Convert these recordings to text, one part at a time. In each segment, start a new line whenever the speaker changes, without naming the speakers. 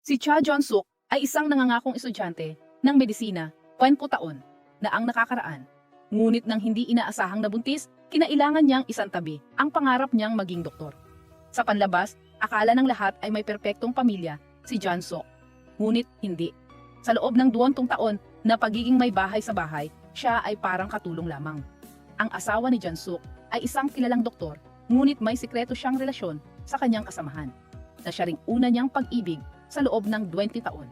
Si Cha Jong-suk ay isang nangangakong estudyante ng medisina, 20 taon, na ang nakakaraan. Ngunit nang hindi inaasahang nabuntis, kinailangan niyang isantabi ang pangarap niyang maging doktor. Sa panlabas, akala ng lahat ay may perpektong pamilya, si Jong-suk. Ngunit hindi. Sa loob ng 20 taon na pagiging may bahay sa bahay, siya ay parang katulong lamang. Ang asawa ni Jong-suk ay isang kilalang doktor, ngunit may sikreto siyang relasyon sa kanyang kasamahan, na siya ring una niyang pag-ibig sa loob ng 20 taon.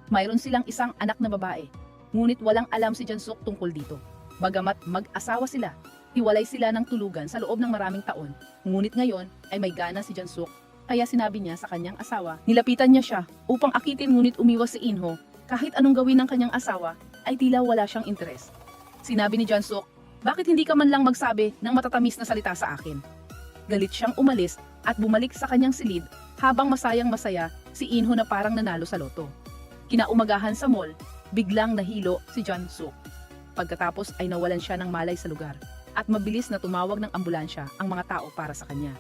Mayroon silang isang anak na babae, ngunit walang alam si Jong-suk tungkol dito. Bagamat mag-asawa sila, hiwalay sila ng tulugan sa loob ng maraming taon, ngunit ngayon ay may gana si Jong-suk, kaya sinabi niya sa kanyang asawa, nilapitan niya siya upang akitin ngunit umiwas si Inho, kahit anong gawin ng kanyang asawa ay tila wala siyang interes. Sinabi ni Jong-suk, bakit hindi ka man lang magsabi ng matatamis na salita sa akin? Galit siyang umalis at bumalik sa kanyang silid habang masayang-masaya si Inho na parang nanalo sa loto. Kinaumagahan sa mall, biglang nahilo si Jong-suk. Pagkatapos ay nawalan siya ng malay sa lugar at mabilis na tumawag ng ambulansya ang mga tao para sa kanya.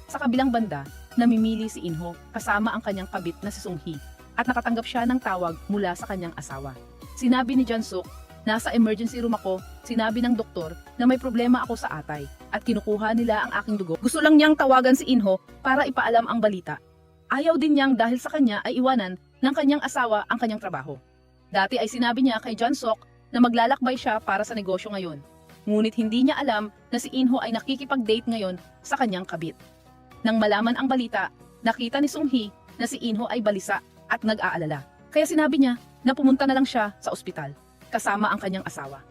Sa kabilang banda, namimili si Inho kasama ang kanyang kabit na si Sung-hee at nakatanggap siya ng tawag mula sa kanyang asawa. Sinabi ni Jong-suk, nasa emergency room ako, sinabi ng doktor na may problema ako sa atay at kinukuha nila ang aking dugo. Gusto lang niyang tawagan si Inho para ipaalam ang balita. Ayaw din niyang dahil sa kanya ay iwanan ng kanyang asawa ang kanyang trabaho. Dati ay sinabi niya kay Jong-suk na maglalakbay siya para sa negosyo ngayon. Ngunit hindi niya alam na si Inho ay nakikipag-date ngayon sa kanyang kabit. Nang malaman ang balita, nakita ni Sung-hee na si Inho ay balisa at nag-aalala. Kaya sinabi niya na pumunta na lang siya sa ospital kasama ang kanyang asawa.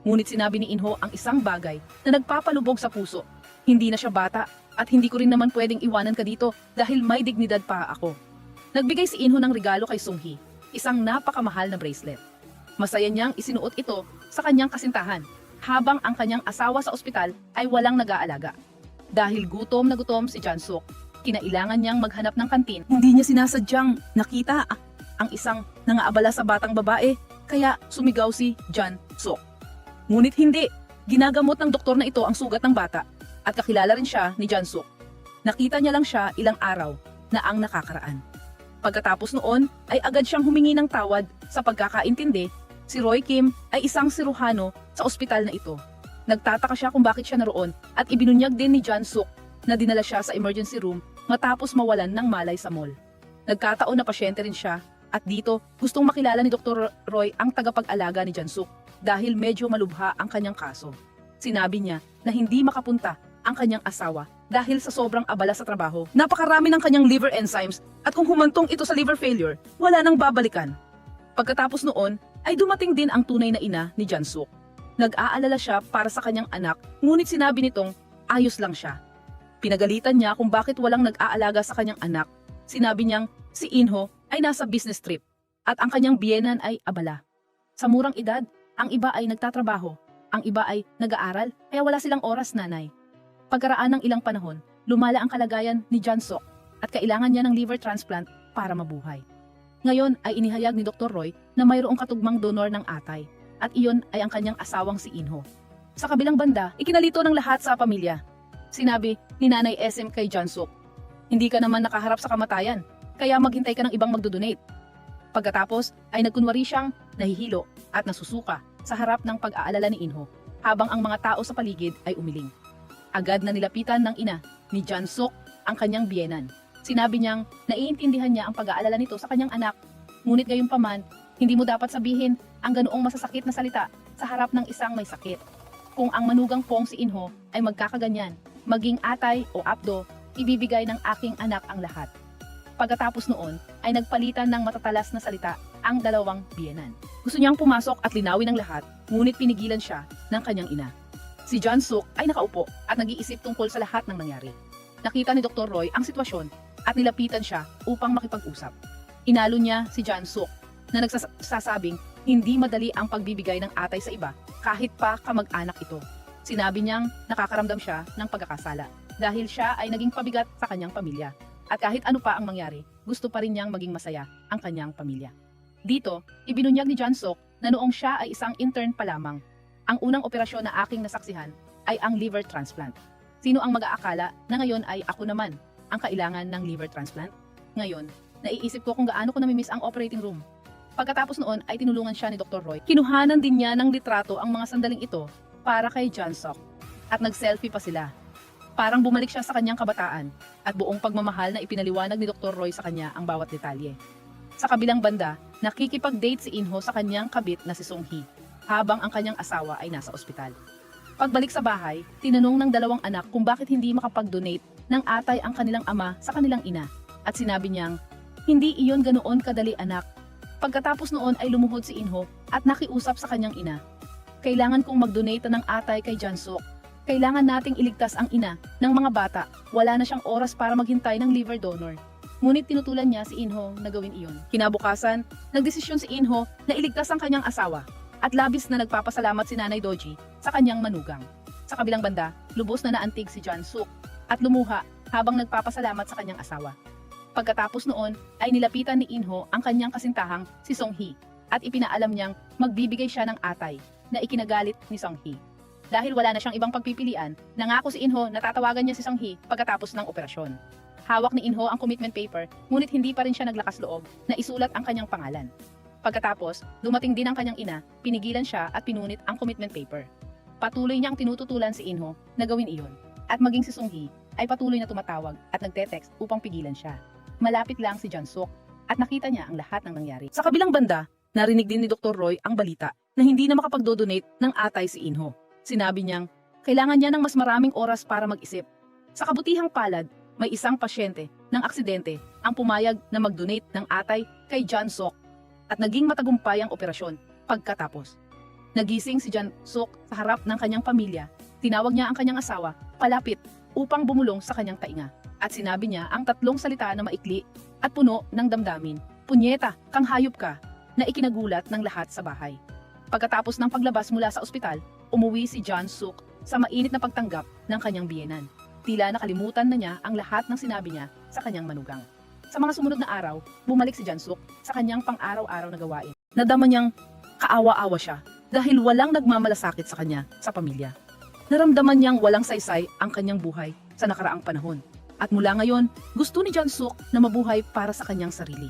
Ngunit sinabi ni Inho ang isang bagay na nagpapalubog sa puso. Hindi na siya bata at hindi ko rin naman pwedeng iwanan ka dito dahil may dignidad pa ako. Nagbigay si Inho ng regalo kay Sung-hee, isang napakamahal na bracelet. Masaya niyang isinuot ito sa kanyang kasintahan habang ang kanyang asawa sa ospital ay walang nag-aalaga. Dahil gutom na gutom si Jong-suk, kinailangan niyang maghanap ng kantin. Hindi niya sinasadyang nakita ang isang nangaabala sa batang babae, kaya sumigaw si Jong-suk. Ngunit hindi, ginagamot ng doktor na ito ang sugat ng bata at kakilala rin siya ni Jong-suk. Nakita niya lang siya ilang araw na ang nakakaraan. Pagkatapos noon ay agad siyang humingi ng tawad sa pagkakaintindi. Si Roy Kim ay isang siruhano sa ospital na ito. Nagtataka siya kung bakit siya naroon at ibinunyag din ni Jong-suk na dinala siya sa emergency room matapos mawalan ng malay sa mall. Nagkataon na pasyente rin siya at dito gustong makilala ni Dr. Roy ang tagapag-alaga ni Jong-suk dahil medyo malubha ang kanyang kaso. Sinabi niya na hindi makapunta ang kanyang asawa dahil sa sobrang abala sa trabaho. Napakarami ng kanyang liver enzymes at kung humantong ito sa liver failure, wala nang babalikan. Pagkatapos noon ay dumating din ang tunay na ina ni Jong-suk. Nag-aalala siya para sa kanyang anak, ngunit sinabi nitong ayos lang siya. Pinagalitan niya kung bakit walang nag-aalaga sa kanyang anak. Sinabi niyang si Inho ay nasa business trip at ang kanyang biyenan ay abala. Sa murang edad, ang iba ay nagtatrabaho, ang iba ay nag-aaral, kaya wala silang oras, nanay. Pagkaraan ng ilang panahon, lumala ang kalagayan ni Jong-suk at kailangan niya ng liver transplant para mabuhay. Ngayon ay inihayag ni Dr. Roy na mayroong katugmang donor ng atay at iyon ay ang kanyang asawang si Inho. Sa kabilang banda, ikinalito ng lahat sa pamilya. Sinabi ni Nanay SM kay Jong-suk, hindi ka naman nakaharap sa kamatayan, kaya maghintay ka ng ibang magdodonate. Pagkatapos ay nagkunwari siyang nahihilo at nasusuka sa harap ng pag-aalala ni Inho habang ang mga tao sa paligid ay umiling. Agad na nilapitan ng ina ni Jong-suk ang kanyang biyenan. Sinabi niyang naiintindihan niya ang pag-aalala nito sa kanyang anak. Ngunit gayunpaman, hindi mo dapat sabihin ang ganoong masasakit na salita sa harap ng isang may sakit. Kung ang manugang pong si Inho ay magkakaganyan, maging atay o apdo, ibibigay ng aking anak ang lahat. Pagkatapos noon ay nagpalitan ng matatalas na salita ang dalawang biyenan. Gusto niyang pumasok at linawin ang lahat, ngunit pinigilan siya ng kanyang ina. Si Jong-suk ay nakaupo at nag-iisip tungkol sa lahat ng nangyari. Nakita ni Dr. Roy ang sitwasyon at nilapitan siya upang makipag-usap. Inalo niya si Jong-suk na nagsasabing hindi madali ang pagbibigay ng atay sa iba kahit pa kamag-anak ito. Sinabi niyang nakakaramdam siya ng pagkakasala dahil siya ay naging pabigat sa kanyang pamilya. At kahit ano pa ang mangyari, gusto pa rin niyang maging masaya ang kanyang pamilya. Dito, ibinunyag ni Jong-suk na noong siya ay isang intern pa lamang, ang unang operasyon na aking nasaksihan ay ang liver transplant. Sino ang mag-aakala na ngayon ay ako naman ang kailangan ng liver transplant? Ngayon, Naiisip ko kung gaano ko namimiss ang operating room. Pagkatapos noon ay tinulungan siya ni Dr. Roy. Kinuhanan din niya ng litrato ang mga sandaling ito para kay John Sok. At nag-selfie pa sila. Parang bumalik siya sa kanyang kabataan at buong pagmamahal na ipinaliwanag ni Dr. Roy sa kanya ang bawat detalye. Sa kabilang banda, nakikipag-date si Inho sa kanyang kabit na si Song-hee habang ang kanyang asawa ay nasa ospital. Pagbalik sa bahay, tinanong ng dalawang anak kung bakit hindi makapag-donate ng atay ang kanilang ama sa kanilang ina. At sinabi niyang, hindi iyon ganoon kadali anak. Pagkatapos noon ay lumuhod si Inho at nakiusap sa kanyang ina. Kailangan kong mag-donate ng atay kay Jansuk. Kailangan nating iligtas ang ina ng mga bata. Wala na siyang oras para maghintay ng liver donor. Ngunit tinutulan niya si Inho na gawin iyon. Kinabukasan, nagdesisyon si Inho na iligtas ang kanyang asawa at labis na nagpapasalamat si Nanay Doji sa kanyang manugang. Sa kabilang banda, lubos na naantig si Jansuk at lumuha habang nagpapasalamat sa kanyang asawa. Pagkatapos noon ay nilapitan ni Inho ang kanyang kasintahang si Song-hee at ipinaalam niyang magbibigay siya ng atay na ikinagalit ni Song-hee. Dahil wala na siyang ibang pagpipilian, nangako si Inho na tatawagan niya si Song-hee pagkatapos ng operasyon. Hawak ni Inho ang commitment paper, ngunit hindi pa rin siya naglakas loob na isulat ang kanyang pangalan. Pagkatapos, dumating din ang kanyang ina, pinigilan siya at pinunit ang commitment paper. Patuloy niyang tinututulan si Inho na gawin iyon, at maging si Song-hee ay patuloy na tumatawag at nagte-text upang pigilan siya. Malapit lang si Jansuk at nakita niya ang lahat ng nangyari. Sa kabilang banda, narinig din ni Dr. Roy ang balita na hindi na makapag-donate ng atay si Inho. Sinabi niyang, kailangan niya ng mas maraming oras para mag-isip. Sa kabutihang palad, may isang pasyente ng aksidente ang pumayag na mag-donate ng atay kay John Sok at naging matagumpay ang operasyon pagkatapos. Nagising si John Sok sa harap ng kanyang pamilya, tinawag niya ang kanyang asawa palapit upang bumulong sa kanyang tainga at sinabi niya ang tatlong salita na maikli at puno ng damdamin, "Punyeta, kang hayop ka," na ikinagulat ng lahat sa bahay. Pagkatapos ng paglabas mula sa ospital, umuwi si John Suk sa mainit na pagtanggap ng kanyang biyenan. Tila nakalimutan na niya ang lahat ng sinabi niya sa kanyang manugang. Sa mga sumunod na araw, bumalik si John Suk sa kanyang pang-araw-araw na gawain. Nadama niyang kaawa-awa siya dahil walang nagmamalasakit sa kanya sa pamilya. Naramdaman niyang walang saysay ang kanyang buhay sa nakaraang panahon. At mula ngayon, gusto ni John Suk na mabuhay para sa kanyang sarili.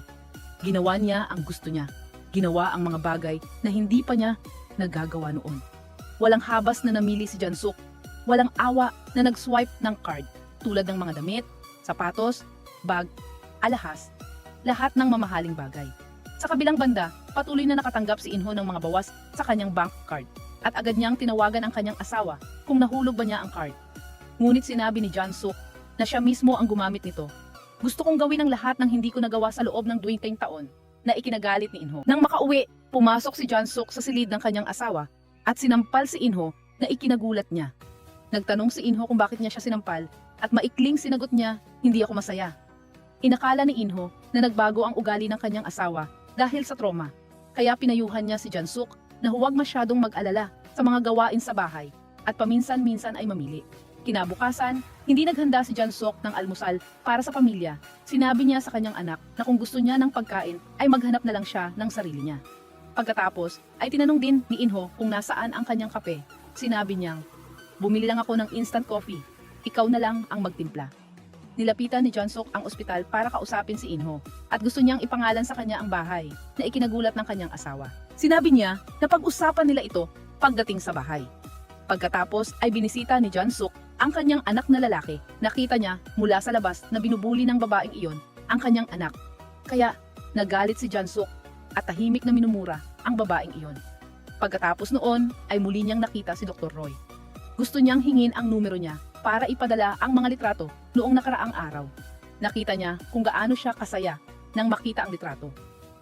Ginawa niya ang gusto niya. Ginawa ang mga bagay na hindi pa niya nagagawa noon. Walang habas na namili si John Suk. Walang awa na nag-swipe ng card tulad ng mga damit, sapatos, bag, alahas, lahat ng mamahaling bagay. Sa kabilang banda, patuloy na nakatanggap si Inho ng mga bawas sa kanyang bank card at agad niyang tinawagan ang kanyang asawa kung nahulog ba niya ang card. Ngunit sinabi ni John Suk na siya mismo ang gumamit nito. Gusto kong gawin ang lahat ng hindi ko nagawa sa loob ng 20 taon na ikinagalit ni Inho. Nang makauwi, pumasok si John Suk sa silid ng kanyang asawa at sinampal si Inho na ikinagulat niya. Nagtanong si Inho kung bakit niya siya sinampal at maikling sinagot niya, "Hindi ako masaya." Inakala ni Inho na nagbago ang ugali ng kanyang asawa dahil sa trauma. Kaya pinayuhan niya si John Suk na huwag masyadong mag-alala sa mga gawain sa bahay at paminsan-minsan ay mamili. Kinabukasan, hindi naghanda si John Suk ng almusal para sa pamilya. Sinabi niya sa kanyang anak na kung gusto niya ng pagkain ay maghanap na lang siya ng sarili niya. Pagkatapos ay tinanong din ni Inho kung nasaan ang kanyang kape. Sinabi niyang, "Bumili lang ako ng instant coffee. Ikaw na lang ang magtimpla." Nilapitan ni John Suk ang ospital para kausapin si Inho at gusto niyang ipangalan sa kanya ang bahay na ikinagulat ng kanyang asawa. Sinabi niya na pag-usapan nila ito pagdating sa bahay. Pagkatapos ay binisita ni John Suk ang kanyang anak na lalaki. Nakita niya mula sa labas na binubuli ng babaeng iyon ang kanyang anak. Kaya nagalit si John Suk at tahimik na minumura ang babaeng iyon. Pagkatapos noon ay muli niyang nakita si Dr. Roy. Gusto niyang hingin ang numero niya para ipadala ang mga litrato noong nakaraang araw. Nakita niya kung gaano siya kasaya nang makita ang litrato.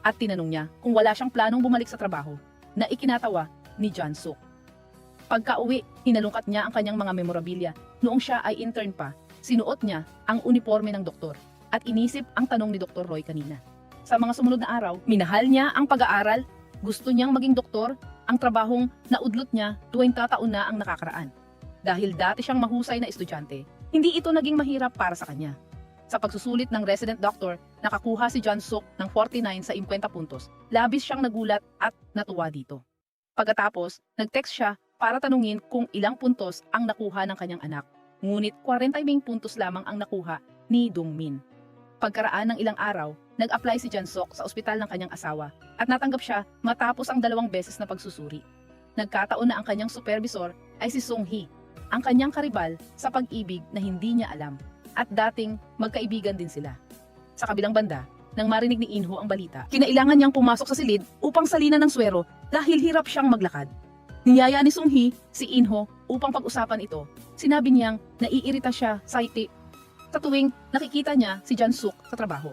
At tinanong niya kung wala siyang planong bumalik sa trabaho na ikinatawa ni John Suk. Pagka-uwi, hinalungkat niya ang kanyang mga memorabilia. Noong siya ay intern pa, sinuot niya ang uniforme ng doktor at inisip ang tanong ni Dr. Roy kanina. Sa mga sumunod na araw, minahal niya ang pag-aaral, gusto niyang maging doktor, ang trabahong naudlot niya 20 taon na ang nakakaraan. Dahil dati siyang mahusay na estudyante, hindi ito naging mahirap para sa kanya. Sa pagsusulit ng resident doctor, nakakuha si John Suk ng 49 sa 50 puntos. Labis siyang nagulat at natuwa dito. Pagkatapos, nag-text siya para tanungin kung ilang puntos ang nakuha ng kanyang anak. Ngunit 40 puntos lamang ang nakuha ni Dongmin. Pagkaraan ng ilang araw, nag-apply si Jansok sa ospital ng kanyang asawa at natanggap siya matapos ang 2 beses na pagsusuri. Nagkataon na ang kanyang supervisor ay si Sung-hee, ang kanyang karibal sa pag-ibig na hindi niya alam at dating magkaibigan din sila. Sa kabilang banda, nang marinig ni Inho ang balita, kinailangan niyang pumasok sa silid upang salinan ng swero dahil hirap siyang maglakad. Niyaya ni Sung-hee si Inho upang pag-usapan ito. Sinabi niyang naiirita siya sa sa tuwing nakikita niya si Jansuk sa trabaho.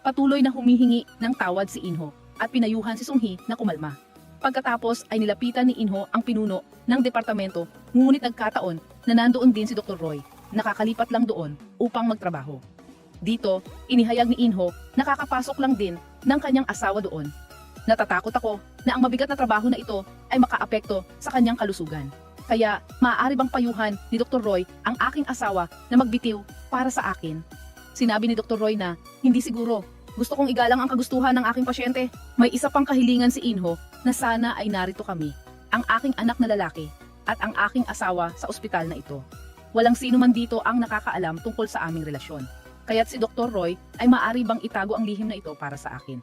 Patuloy na humihingi ng tawad si Inho at pinayuhan si Sung-hee na kumalma. Pagkatapos ay nilapitan ni Inho ang pinuno ng departamento, ngunit nagkataon na nandoon din si Dr. Roy, nakakalipat lang doon upang magtrabaho. Dito, inihayag ni Inho na kakapasok lang din ng kanyang asawa doon. Natatakot ako na ang mabigat na trabaho na ito ay makaapekto sa kanyang kalusugan. Kaya maaari bang payuhan ni Dr. Roy ang aking asawa na magbitiw para sa akin? Sinabi ni Dr. Roy na, hindi siguro. Gusto kong igalang ang kagustuhan ng aking pasyente. May isa pang kahilingan si Inho na sana ay narito kami, ang aking anak na lalaki at ang aking asawa sa ospital na ito. Walang sino man dito ang nakakaalam tungkol sa aming relasyon. Kaya't si Dr. Roy ay maaari bang itago ang lihim na ito para sa akin.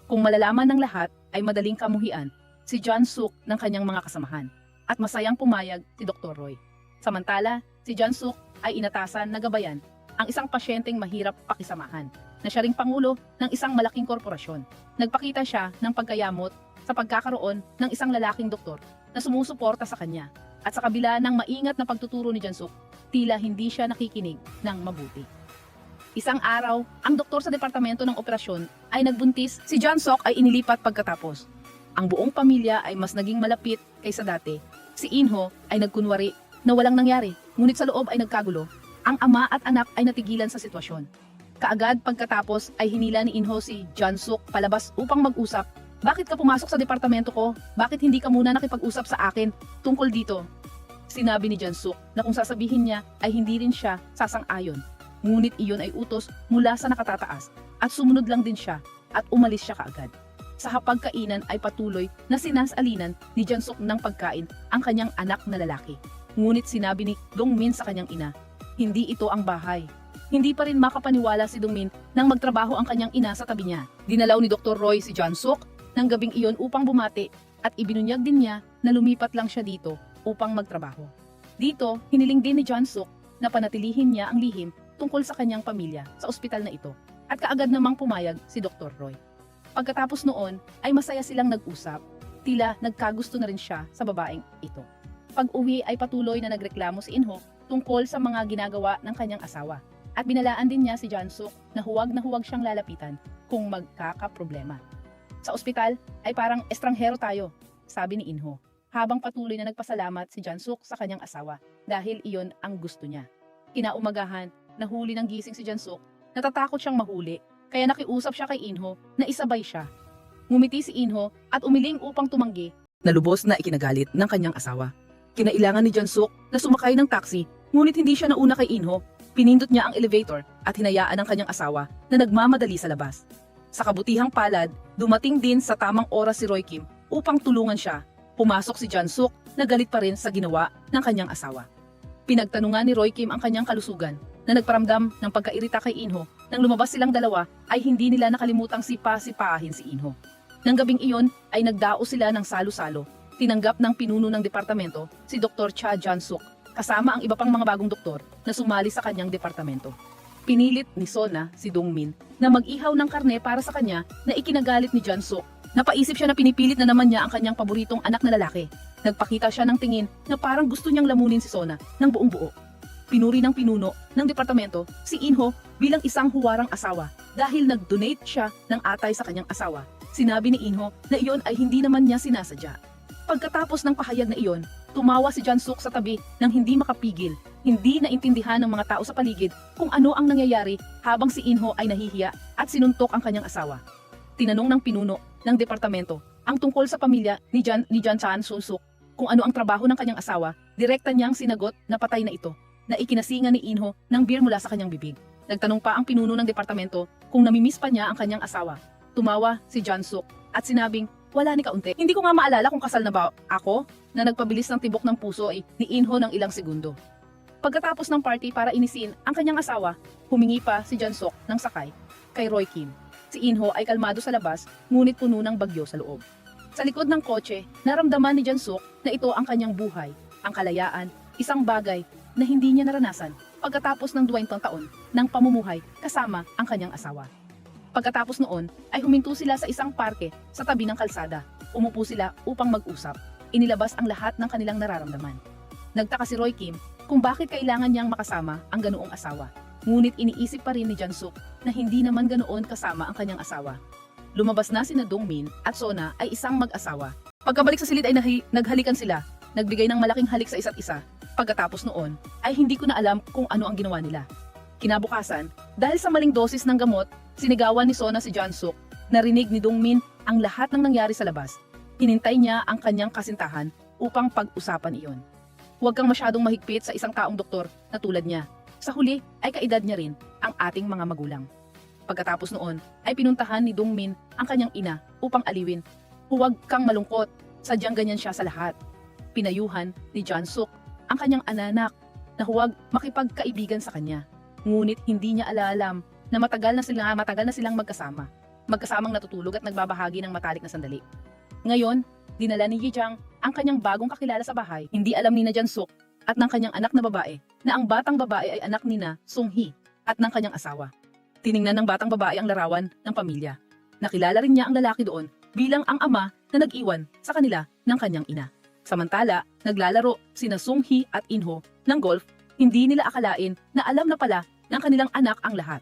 Kung malalaman ng lahat ay madaling kamuhian si Jansuk ng kanyang mga kasamahan. At masayang pumayag si Dr. Roy. Samantala, si Jansuk ay inatasan na gabayan ang isang pasyenteng mahirap pakisamahan na siya ring pangulo ng isang malaking korporasyon. Nagpakita siya ng pagkayamot sa pagkakaroon ng isang lalaking doktor na sumusuporta sa kanya. At sa kabila ng maingat na pagtuturo ni Jansuk, tila hindi siya nakikinig ng mabuti. Isang araw, ang doktor sa departamento ng operasyon ay nagbuntis. Si Jansuk ay inilipat pagkatapos. Ang buong pamilya ay mas naging malapit kaysa dati. Si Inho ay nagkunwari na walang nangyari, ngunit sa loob ay nagkagulo. Ang ama at anak ay natigilan sa sitwasyon. Kaagad pagkatapos ay hinila ni Inho si Jansuk palabas upang mag-usap. Bakit ka pumasok sa departamento ko? Bakit hindi ka muna nakipag-usap sa akin tungkol dito? Sinabi ni Jansuk na kung sasabihin niya ay hindi rin siya sasang-ayon. Ngunit iyon ay utos mula sa nakatataas at sumunod lang din siya at umalis siya kaagad. Sa hapagkainan ay patuloy na sinasalinan ni Jansuk ng pagkain ang kanyang anak na lalaki. Ngunit sinabi ni Dongmin sa kanyang ina, hindi ito ang bahay. Hindi pa rin makapaniwala si Dongmin nang magtrabaho ang kanyang ina sa tabi niya. Dinalaw ni Dr. Roy si Jansuk ng gabing iyon upang bumati at ibinunyag din niya na lumipat lang siya dito upang magtrabaho. Dito, hiniling din ni Jansuk na panatilihin niya ang lihim tungkol sa kanyang pamilya sa ospital na ito at kaagad namang pumayag si Dr. Roy. Pagkatapos noon ay masaya silang nag-usap, tila nagkagusto na rin siya sa babaeng ito. Pag-uwi ay patuloy na nagreklamo si Inho tungkol sa mga ginagawa ng kanyang asawa at binalaan din niya si Jansuk na huwag siyang lalapitan kung magkakaproblema. Sa ospital ay parang estranghero tayo, sabi ni Inho, habang patuloy na nagpasalamat si Jansuk sa kanyang asawa dahil iyon ang gusto niya. Kinaumagahan, nahuli ng gising si Jansuk, natatakot siyang mahuli. Kaya nakiusap siya kay Inho na isabay siya. Ngumiti si Inho at umiling upang tumanggi. Nalubos na ikinagalit ng kanyang asawa. Kinailangan ni Jansuk na sumakay ng taxi, ngunit hindi siya nauna kay Inho. Pinindot niya ang elevator at hinayaan ang kanyang asawa na nagmamadali sa labas. Sa kabutihang palad, dumating din sa tamang oras si Roy Kim upang tulungan siya. Pumasok si Jansuk na galit pa rin sa ginawa ng kanyang asawa. Pinagtanungan ni Roy Kim ang kanyang kalusugan na nagparamdam ng pagkairita kay Inho. Nang lumabas silang dalawa ay hindi nila nakalimutang sipa-sipahin si Inho. Nang gabing iyon ay nagdao sila ng salo-salo. Tinanggap ng pinuno ng departamento si Dr. Cha Jansuk kasama ang iba pang mga bagong doktor na sumali sa kanyang departamento. Pinilit ni Sona si Dongmin na mag-ihaw ng karne para sa kanya na ikinagalit ni Jansuk. Napaisip siya na pinipilit na naman niya ang kanyang paboritong anak na lalaki. Nagpakita siya ng tingin na parang gusto niyang lamunin si Sona ng buong buo. Pinuri ng pinuno ng departamento si Inho bilang isang huwarang asawa dahil nag-donate siya ng atay sa kanyang asawa. Sinabi ni Inho na iyon ay hindi naman niya sinasadya. Pagkatapos ng pahayag na iyon, tumawa si Jansuk sa tabi nang hindi makapigil. Hindi naintindihan ng mga tao sa paligid kung ano ang nangyayari habang si Inho ay nahihiya at sinuntok ang kanyang asawa. Tinanong ng pinuno ng departamento ang tungkol sa pamilya ni Jan Chan Susuk kung ano ang trabaho ng kanyang asawa. Direkta niyang sinagot na patay na ito, na ikinasinga ni Inho ng beer mula sa kanyang bibig. Nagtanong pa ang pinuno ng departamento kung namimiss pa niya ang kanyang asawa. Tumawa si Jansuk at sinabing, wala ni kaunti. Hindi ko nga maalala kung kasal na ba ako, na nagpabilis ng tibok ng puso ay ni Inho ng ilang segundo. Pagkatapos ng party para inisin ang kanyang asawa, humingi pa si Jansuk ng sakay. kay Roy Kim. Si Inho ay kalmado sa labas, ngunit puno ng bagyo sa loob. Sa likod ng kotse, naramdaman ni Jansuk na ito ang kanyang buhay, ang kalayaan, isang bagay na hindi niya naranasan pagkatapos ng 20 taon ng pamumuhay kasama ang kanyang asawa. Pagkatapos noon ay huminto sila sa isang parke sa tabi ng kalsada. Umupo sila upang mag-usap. Inilabas ang lahat ng kanilang nararamdaman. Nagtaka si Roy Kim kung bakit kailangan niyang makasama ang ganoong asawa. Ngunit iniisip pa rin ni Jansuk na hindi naman ganoon kasama ang kanyang asawa. Lumabas na sina Dongmin at Sona ay isang mag-asawa. Pagkabalik sa silid ay naghalikan sila, nagbigay ng malaking halik sa isa't isa. Pagkatapos noon ay hindi ko na alam kung ano ang ginawa nila. Kinabukasan, dahil sa maling dosis ng gamot, sinigawan ni Sona si Jansuk. Narinig ni Dongmin ang lahat ng nangyari sa labas. Hinintay niya ang kanyang kasintahan upang pag-usapan iyon. Huwag kang masyadong mahigpit sa isang taong doktor na tulad niya. Sa huli ay kaedad niya rin ang ating mga magulang. Pagkatapos noon ay pinuntahan ni Dongmin ang kanyang ina upang aliwin. Huwag kang malungkot, sadyang ganyan siya sa lahat. Pinayuhan ni Jansuk ang kanyang anak na huwag makipagkaibigan sa kanya. Ngunit hindi niya alam na matagal na silang magkasama. Magkasamang natutulog at nagbabahagi ng matalik na sandali. Ngayon, dinala ni Yijang ang kanyang bagong kakilala sa bahay. Hindi alam ni Jansuk at ng kanyang anak na babae na ang batang babae ay anak ni Sung-hee at ng kanyang asawa. Tiningnan ng batang babae ang larawan ng pamilya. Nakilala rin niya ang lalaki doon bilang ang ama na nag-iwan sa kanila ng kanyang ina. Samantala, naglalaro sina Sung-hee at Inho ng golf, hindi nila akalain na alam na pala ng kanilang anak ang lahat.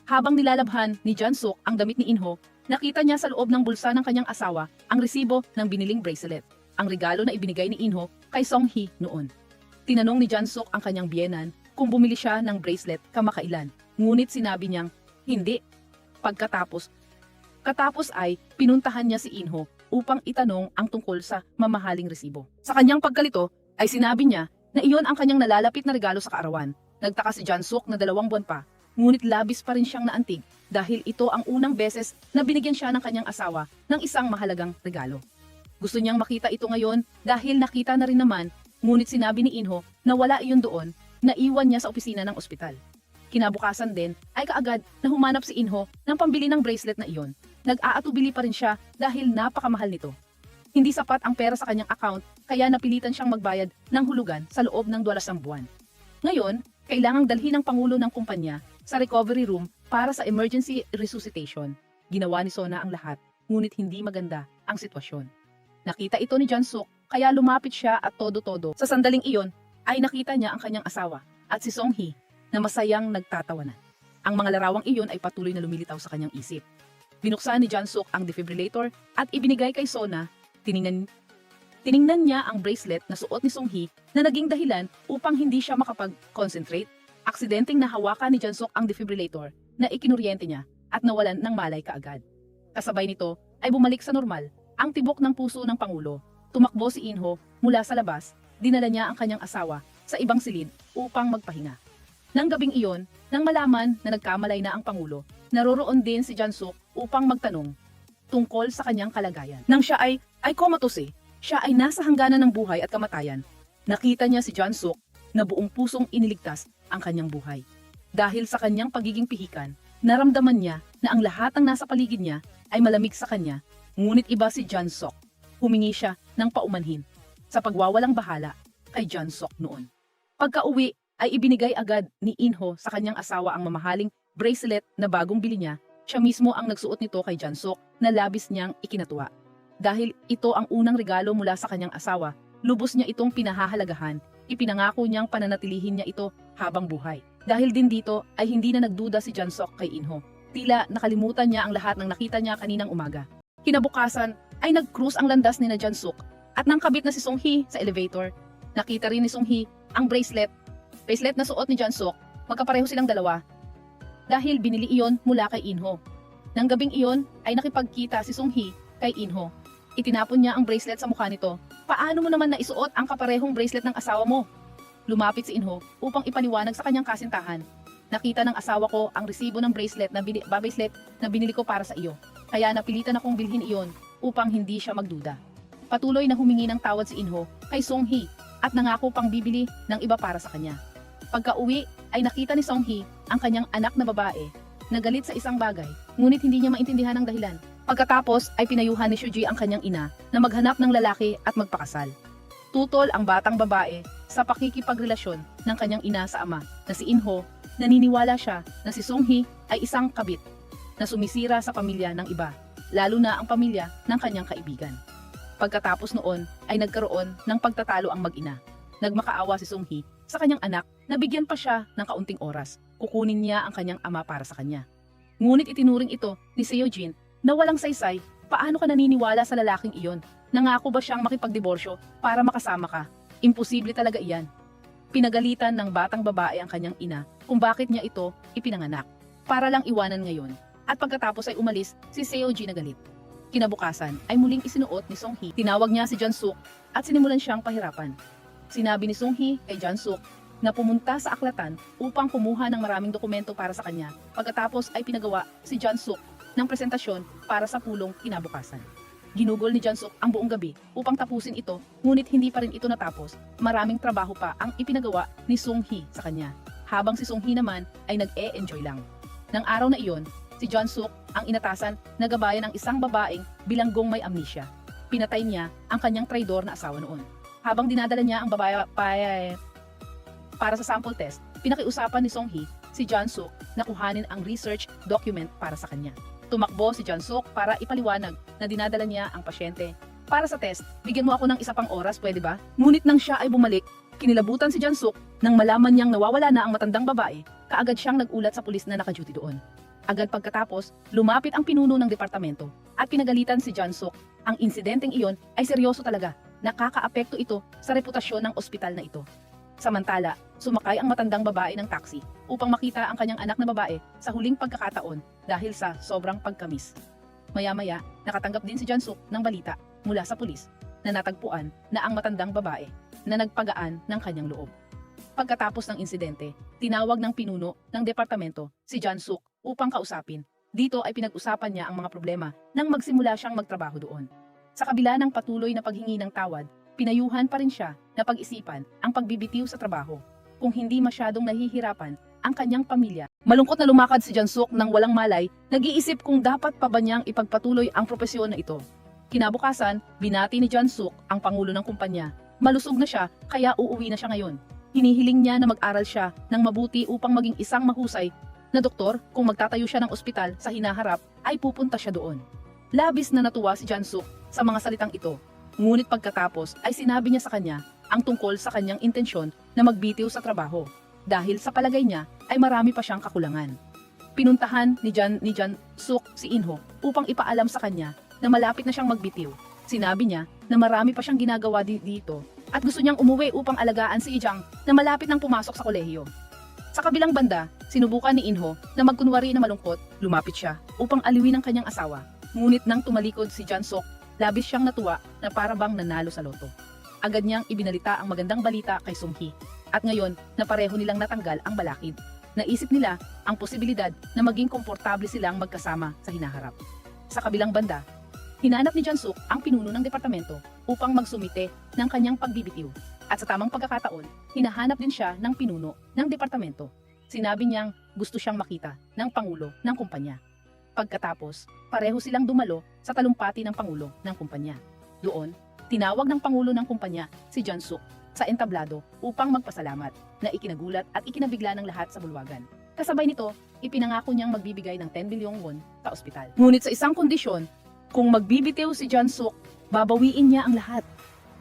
Habang nilalabhan ni Jansuk ang damit ni Inho, nakita niya sa loob ng bulsa ng kanyang asawa ang resibo ng biniling bracelet, ang regalo na ibinigay ni Inho kay Sung-hee noon. Tinanong ni Jansuk ang kanyang biyenan kung bumili siya ng bracelet kamakailan, ngunit sinabi niyang hindi. Katapos ay pinuntahan niya si Inho upang itanong ang tungkol sa mamahaling resibo. Sa kanyang pagkalito ay sinabi niya na iyon ang kanyang nalalapit na regalo sa kaarawan. Nagtaka si Jansuk na 2 buwan pa, ngunit labis pa rin siyang naantig dahil ito ang unang beses na binigyan siya ng kanyang asawa ng isang mahalagang regalo. Gusto niyang makita ito ngayon dahil nakita na rin naman, ngunit sinabi ni Inho na wala iyon doon, na iwan niya sa opisina ng ospital. Kinabukasan din ay kaagad na humanap si Inho ng pambili ng bracelet na iyon. Nag-aatubili pa rin siya dahil napakamahal nito. Hindi sapat ang pera sa kanyang account kaya napilitan siyang magbayad ng hulugan sa loob ng 12 buwan. Ngayon, kailangang dalhin ng pangulo ng kumpanya sa recovery room para sa emergency resuscitation. Ginawa ni Sona ang lahat, ngunit hindi maganda ang sitwasyon. Nakita ito ni Jansuk kaya lumapit siya at todo-todo. Sa sandaling iyon ay nakita niya ang kanyang asawa at si Sung-hee na masayang nagtatawanan. Ang mga larawang iyon ay patuloy na lumilitaw sa kanyang isip. Binuksan ni Jansuk ang defibrillator at ibinigay kay Sona. Tiningnan niya ang bracelet na suot ni Sung-hee na naging dahilan upang hindi siya makapag-concentrate. Aksidenteng nahawakan ni Jansuk ang defibrillator na ikinuryente niya at nawalan ng malay kaagad. Kasabay nito ay bumalik sa normal ang tibok ng puso ng Pangulo. Tumakbo si Inho mula sa labas, dinala niya ang kanyang asawa sa ibang silid upang magpahinga. Nang gabing iyon, nang malaman na nagkamalay na ang Pangulo, naroroon din si Jansuk upang magtanong tungkol sa kanyang kalagayan. Nang siya ay comatose, siya ay nasa hangganan ng buhay at kamatayan. Nakita niya si Jansuk na buong pusong iniligtas ang kanyang buhay. Dahil sa kanyang pagiging pihikan, naramdaman niya na ang lahat ng nasa paligid niya ay malamig sa kanya, ngunit iba si Jansuk. Humingi siya ng paumanhin sa pagwawalang bahala kay Jansuk noon. Pagka-uwi ay ibinigay agad ni Inho sa kanyang asawa ang mamahaling bracelet na bagong bili niya. Siya mismo ang nagsuot nito kay Jansuk na labis niyang ikinatuwa. Dahil ito ang unang regalo mula sa kanyang asawa, lubos niya itong pinahahalagahan. Ipinangako niyang pananatilihin niya ito habang buhay. Dahil din dito ay hindi na nagduda si Jansuk kay Inho. Tila nakalimutan niya ang lahat ng nakita niya kaninang umaga. Kinabukasan ay nag-cruise ang landas ni Jansuk at nang kabit na si Sung-hee sa elevator. Nakita rin ni Sung-hee ang bracelet na suot ni Jansuk. Magkapareho silang dalawa dahil binili iyon mula kay Inho. Nang gabing iyon ay nakipagkita si Sung-hee kay Inho. Itinapon niya ang bracelet sa mukha nito. Paano mo naman naisuot ang kaparehong bracelet ng asawa mo? Lumapit si Inho upang ipaliwanag sa kanyang kasintahan. Nakita ng asawa ko ang resibo ng bracelet na binili ko para sa iyo. Kaya napilitan akong bilhin iyon upang hindi siya magduda. Patuloy na humingi ng tawad si Inho kay Sung-hee at nangako pang bibili ng iba para sa kanya. Pagka-uwi ay nakita ni Sung-hee ang kanyang anak na babae nagalit sa isang bagay, ngunit hindi niya maintindihan ang dahilan. Pagkatapos ay pinayuhan ni Shuji ang kanyang ina na maghanap ng lalaki at magpakasal. Tutol ang batang babae sa pakikipagrelasyon ng kanyang ina sa ama na si Inho. Naniniwala siya na si Sunghee ay isang kabit na sumisira sa pamilya ng iba, lalo na ang pamilya ng kanyang kaibigan. Pagkatapos noon ay nagkaroon ng pagtatalo ang mag-ina. Nagmakaawa si Sunghee sa kanyang anak na bigyan pa siya ng kaunting oras. Kukunin niya ang kanyang ama para sa kanya. Ngunit itinuring ito ni Seojin na walang saysay. Paano ka naniniwala sa lalaking iyon? Nangako ba siyang makipagdiborsyo para makasama ka? Imposible talaga iyan. Pinagalitan ng batang babae ang kanyang ina kung bakit niya ito ipinanganak, para lang iwanan ngayon. At pagkatapos ay umalis si Seojin na galit. Kinabukasan ay muling isinuot ni Sunghee. Tinawag niya si Jansuk at sinimulan siyang pahirapan. Sinabi ni Sunghee kay Jansuk na pumunta sa aklatan upang kumuha ng maraming dokumento para sa kanya. Pagkatapos ay pinagawa si Jansuk ng presentasyon para sa pulong kinabukasan. Ginugol ni Jansuk ang buong gabi upang tapusin ito, ngunit hindi pa rin ito natapos. Maraming trabaho pa ang ipinagawa ni Sunghee sa kanya, habang si Sunghee naman ay nag-e-enjoy lang. Nang araw na iyon, si Jansuk ang inatasan na gabayan ng isang babaeng bilanggong may amnesia. Pinatay niya ang kanyang traidor na asawa noon. Habang dinadala niya ang babae para sa sample test, pinakiusapan ni Sunghee si Jansuk na kuhanin ang research document para sa kanya. Tumakbo si Jansuk para ipaliwanag na dinadala niya ang pasyente para sa test. Bigyan mo ako ng isa pang oras, pwede ba? Ngunit nang siya ay bumalik, kinilabutan si Jansuk nang malaman niyang nawawala na ang matandang babae. Kaagad siyang nag-ulat sa pulis na naka-duty doon. Agad pagkatapos, lumapit ang pinuno ng departamento at pinagalitan si Jansuk. Ang insidenteng iyon ay seryoso talaga. Nakakaapekto ito sa reputasyon ng ospital na ito. Samantala, sumakay ang matandang babae ng taxi upang makita ang kanyang anak na babae sa huling pagkakataon dahil sa sobrang pagkamis. Maya-maya, nakatanggap din si Jansuk ng balita mula sa pulis na natagpuan na ang matandang babae na nagpagaan ng kanyang loob. Pagkatapos ng insidente, tinawag ng pinuno ng departamento si Jansuk upang kausapin. Dito ay pinag-usapan niya ang mga problema nang magsimula siyang magtrabaho doon. Sa kabila ng patuloy na paghingi ng tawad, pinayuhan pa rin siya na pag-isipan ang pagbibitiw sa trabaho. Kung hindi masyadong nahihirapan ang kanyang pamilya. Malungkot na lumakad si Jansuk nang walang malay, nag-iisip kung dapat pa ba niyang ipagpatuloy ang propesyon na ito. Kinabukasan, binati ni Jansuk ang pangulo ng kumpanya. Malusog na siya, kaya uuwi na siya ngayon. Hinihiling niya na mag-aral siya ng mabuti upang maging isang mahusay na doktor. Kung magtatayo siya ng ospital sa hinaharap, ay pupunta siya doon. Labis na natuwa si Jansuk sa mga salitang ito. Ngunit pagkatapos ay sinabi niya sa kanya ang tungkol sa kanyang intensyon na magbitiw sa trabaho. Dahil sa palagay niya ay marami pa siyang kakulangan. Pinuntahan ni Jansuk si Inho upang ipaalam sa kanya na malapit na siyang magbitiw. Sinabi niya na marami pa siyang ginagawa dito at gusto niyang umuwi upang alagaan si Ijang na malapit nang pumasok sa kolehiyo. Sa kabilang banda, sinubukan ni Inho na magkunwari na malungkot. Lumapit siya upang aliwin ang kanyang asawa. Ngunit nang tumalikod si Jansuk, labis siyang natuwa na para bang nanalo sa loto. Agad niyang ibinalita ang magandang balita kay Sunghee. At ngayon, na pareho nilang natanggal ang balakid. Naisip nila ang posibilidad na maging komportable silang magkasama sa hinaharap. Sa kabilang banda, hinanap ni Jansuk ang pinuno ng departamento upang magsumite ng kanyang pagbibitiw. At sa tamang pagkakataon, hinahanap din siya ng pinuno ng departamento. Sinabi niyang gusto siyang makita ng pangulo ng kumpanya. Pagkatapos, pareho silang dumalo sa talumpati ng pangulo ng kumpanya. Doon, tinawag ng pangulo ng kumpanya si Jansuk sa entablado upang magpasalamat na ikinagulat at ikinabigla ng lahat sa bulwagan. Kasabay nito, ipinangako niyang magbibigay ng 10 bilyong won sa ospital. Ngunit sa isang kondisyon, kung magbibitiw si Jansuk, babawiin niya ang lahat.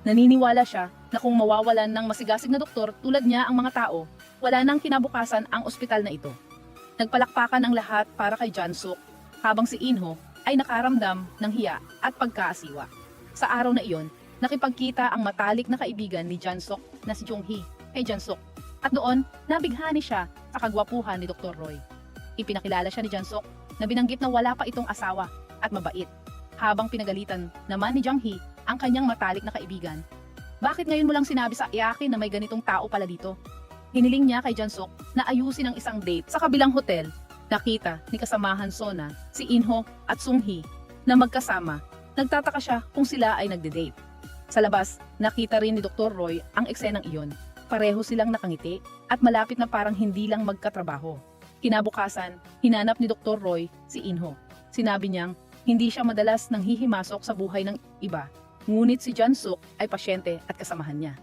Naniniwala siya na kung mawawalan ng masigasig na doktor tulad niya ang mga tao, wala nang kinabukasan ang ospital na ito. Nagpalakpakan ang lahat para kay Jansuk, habang si Inho ay nakaramdam ng hiya at pagkaasiwa. Sa araw na iyon, nakipagkita ang matalik na kaibigan ni Jansuk na si Junghee kay Jansuk. At doon, nabighani siya sa kagwapuhan ni Dr. Roy. Ipinakilala siya ni Jansuk na binanggit na wala pa itong asawa at mabait. Habang pinagalitan naman ni Junghee ang kanyang matalik na kaibigan. Bakit ngayon mo lang sinabi sa akin na may ganitong tao pala dito? Hiniling niya kay Jansuk na ayusin ang isang date sa kabilang hotel. Nakita ni kasamahan Sona, si Inho at Sunghee na magkasama. Nagtataka siya kung sila ay nagde-date. Sa labas, nakita rin ni Dr. Roy ang eksenang iyon. Pareho silang nakangiti at malapit na parang hindi lang magkatrabaho. Kinabukasan, hinanap ni Dr. Roy si Inho. Sinabi niyang hindi siya madalas nang hihimasok sa buhay ng iba, ngunit si Jansuk ay pasyente at kasamahan niya.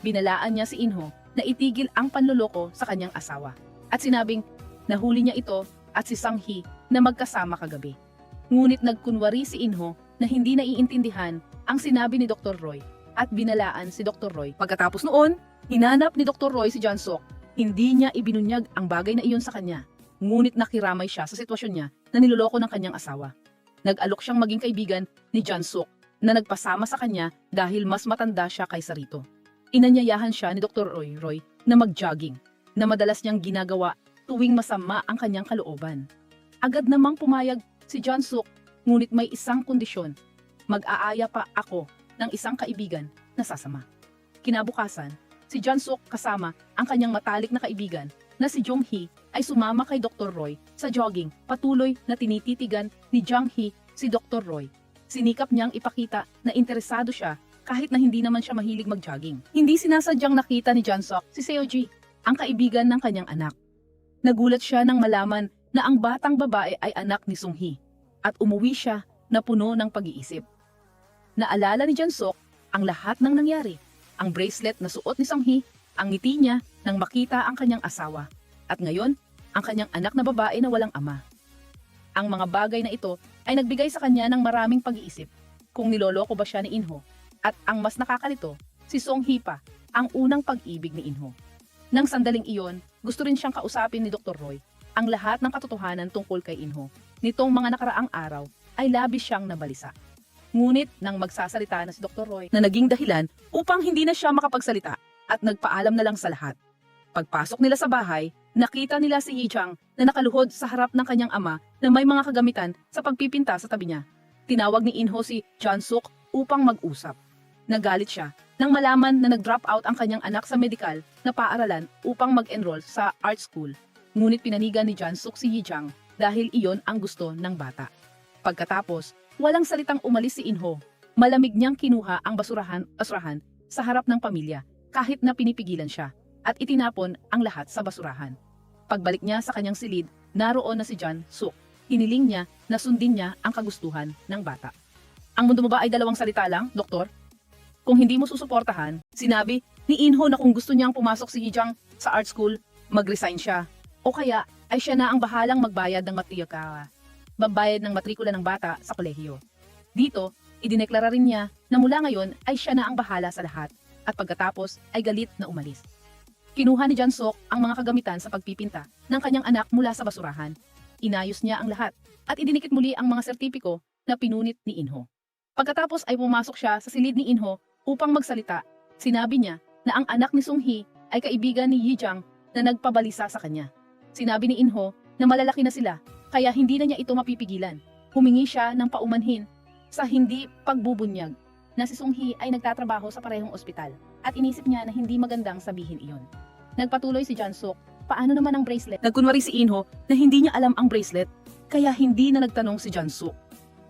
Binalaan niya si Inho na itigil ang panloloko sa kanyang asawa at sinabing nahuli niya ito at si Sang-hee na magkasama kagabi. Ngunit nagkunwari si Inho na hindi naiintindihan ang sinabi ni Dr. Roy at binalaan si Dr. Roy. Pagkatapos noon, hinanap ni Dr. Roy si Jansuk. Hindi niya ibinunyag ang bagay na iyon sa kanya, ngunit nakiramay siya sa sitwasyon niya na niloloko ng kanyang asawa. Nag-alok siyang maging kaibigan ni Jansuk na nagpasama sa kanya dahil mas matanda siya kaysa rito. Inanyayahan siya ni Dr. Roy na mag-jogging, na madalas niyang ginagawa tuwing masama ang kanyang kalooban. Agad namang pumayag si Jansuk, ngunit may isang kondisyon. Mag-aaya pa ako ng isang kaibigan na sasama. Kinabukasan, si Jansuk kasama ang kanyang matalik na kaibigan na si Jong-hee ay sumama kay Dr. Roy sa jogging, patuloy na tinititigan ni Jong-hee si Dr. Roy. Sinikap niyang ipakita na interesado siya kahit na hindi naman siya mahilig mag-jogging. Hindi sinasadyang nakita ni Jansuk si Seoji, ang kaibigan ng kanyang anak. Nagulat siya nang malaman na ang batang babae ay anak ni Sung-hee at umuwi siya na puno ng pag-iisip. Naalala ni Jansuk ang lahat ng nangyari, ang bracelet na suot ni Sung-hee, ang ngiti niya nang makita ang kanyang asawa, at ngayon, ang kanyang anak na babae na walang ama. Ang mga bagay na ito ay nagbigay sa kanya ng maraming pag-iisip kung niloloko ba siya ni Inho, at ang mas nakakalito, si Sung-hee pa, ang unang pag-ibig ni Inho. Nang sandaling iyon, gusto rin siyang kausapin ni Dr. Roy ang lahat ng katotohanan tungkol kay Inho. Nitong mga nakaraang araw ay labis siyang nabalisa. Ngunit nang magsasalita na si Dr. Roy na naging dahilan upang hindi na siya makapagsalita at nagpaalam na lang sa lahat. Pagpasok nila sa bahay, nakita nila si Yi-chang na nakaluhod sa harap ng kanyang ama na may mga kagamitan sa pagpipinta sa tabi niya. Tinawag ni Inho si Jansuk upang mag-usap. Nagalit siya nang malaman na nag-drop out ang kanyang anak sa medikal na paaralan upang mag-enroll sa art school. Ngunit pinanigan ni Jansuk si Yi-chang dahil iyon ang gusto ng bata. Pagkatapos, walang salitang umalis si Inho. Malamig niyang kinuha ang basurahan sa harap ng pamilya kahit na pinipigilan siya at itinapon ang lahat sa basurahan. Pagbalik niya sa kanyang silid, naroon na si Jansuk. Hiniling niya na sundin niya ang kagustuhan ng bata. Ang mundo mo ba ay dalawang salita lang, doktor? Kung hindi mo susuportahan, sinabi ni Inho na kung gusto niyang pumasok si Yi-chang sa art school, mag-resign siya. O kaya ay siya na ang bahalang magbayad ng matrikula ng bata sa kolehiyo. Dito, idineklara rin niya na mula ngayon ay siya na ang bahala sa lahat at pagkatapos ay galit na umalis. Kinuha ni Jansuk ang mga kagamitan sa pagpipinta ng kanyang anak mula sa basurahan. Inayos niya ang lahat at idinikit muli ang mga sertipiko na pinunit ni Inho. Pagkatapos ay pumasok siya sa silid ni Inho upang magsalita. Sinabi niya na ang anak ni Sung-hee ay kaibigan ni Yi-chang na nagpabalisa sa kanya. Sinabi ni Inho na malalaki na sila kaya hindi na niya ito mapipigilan. Humingi siya ng paumanhin sa hindi pagbubunyag na si Sung-hee ay nagtatrabaho sa parehong ospital at inisip niya na hindi magandang sabihin iyon. Nagpatuloy si Jansuk, paano naman ang bracelet? Nagkunwari si Inho na hindi niya alam ang bracelet kaya hindi na nagtanong si Jansuk.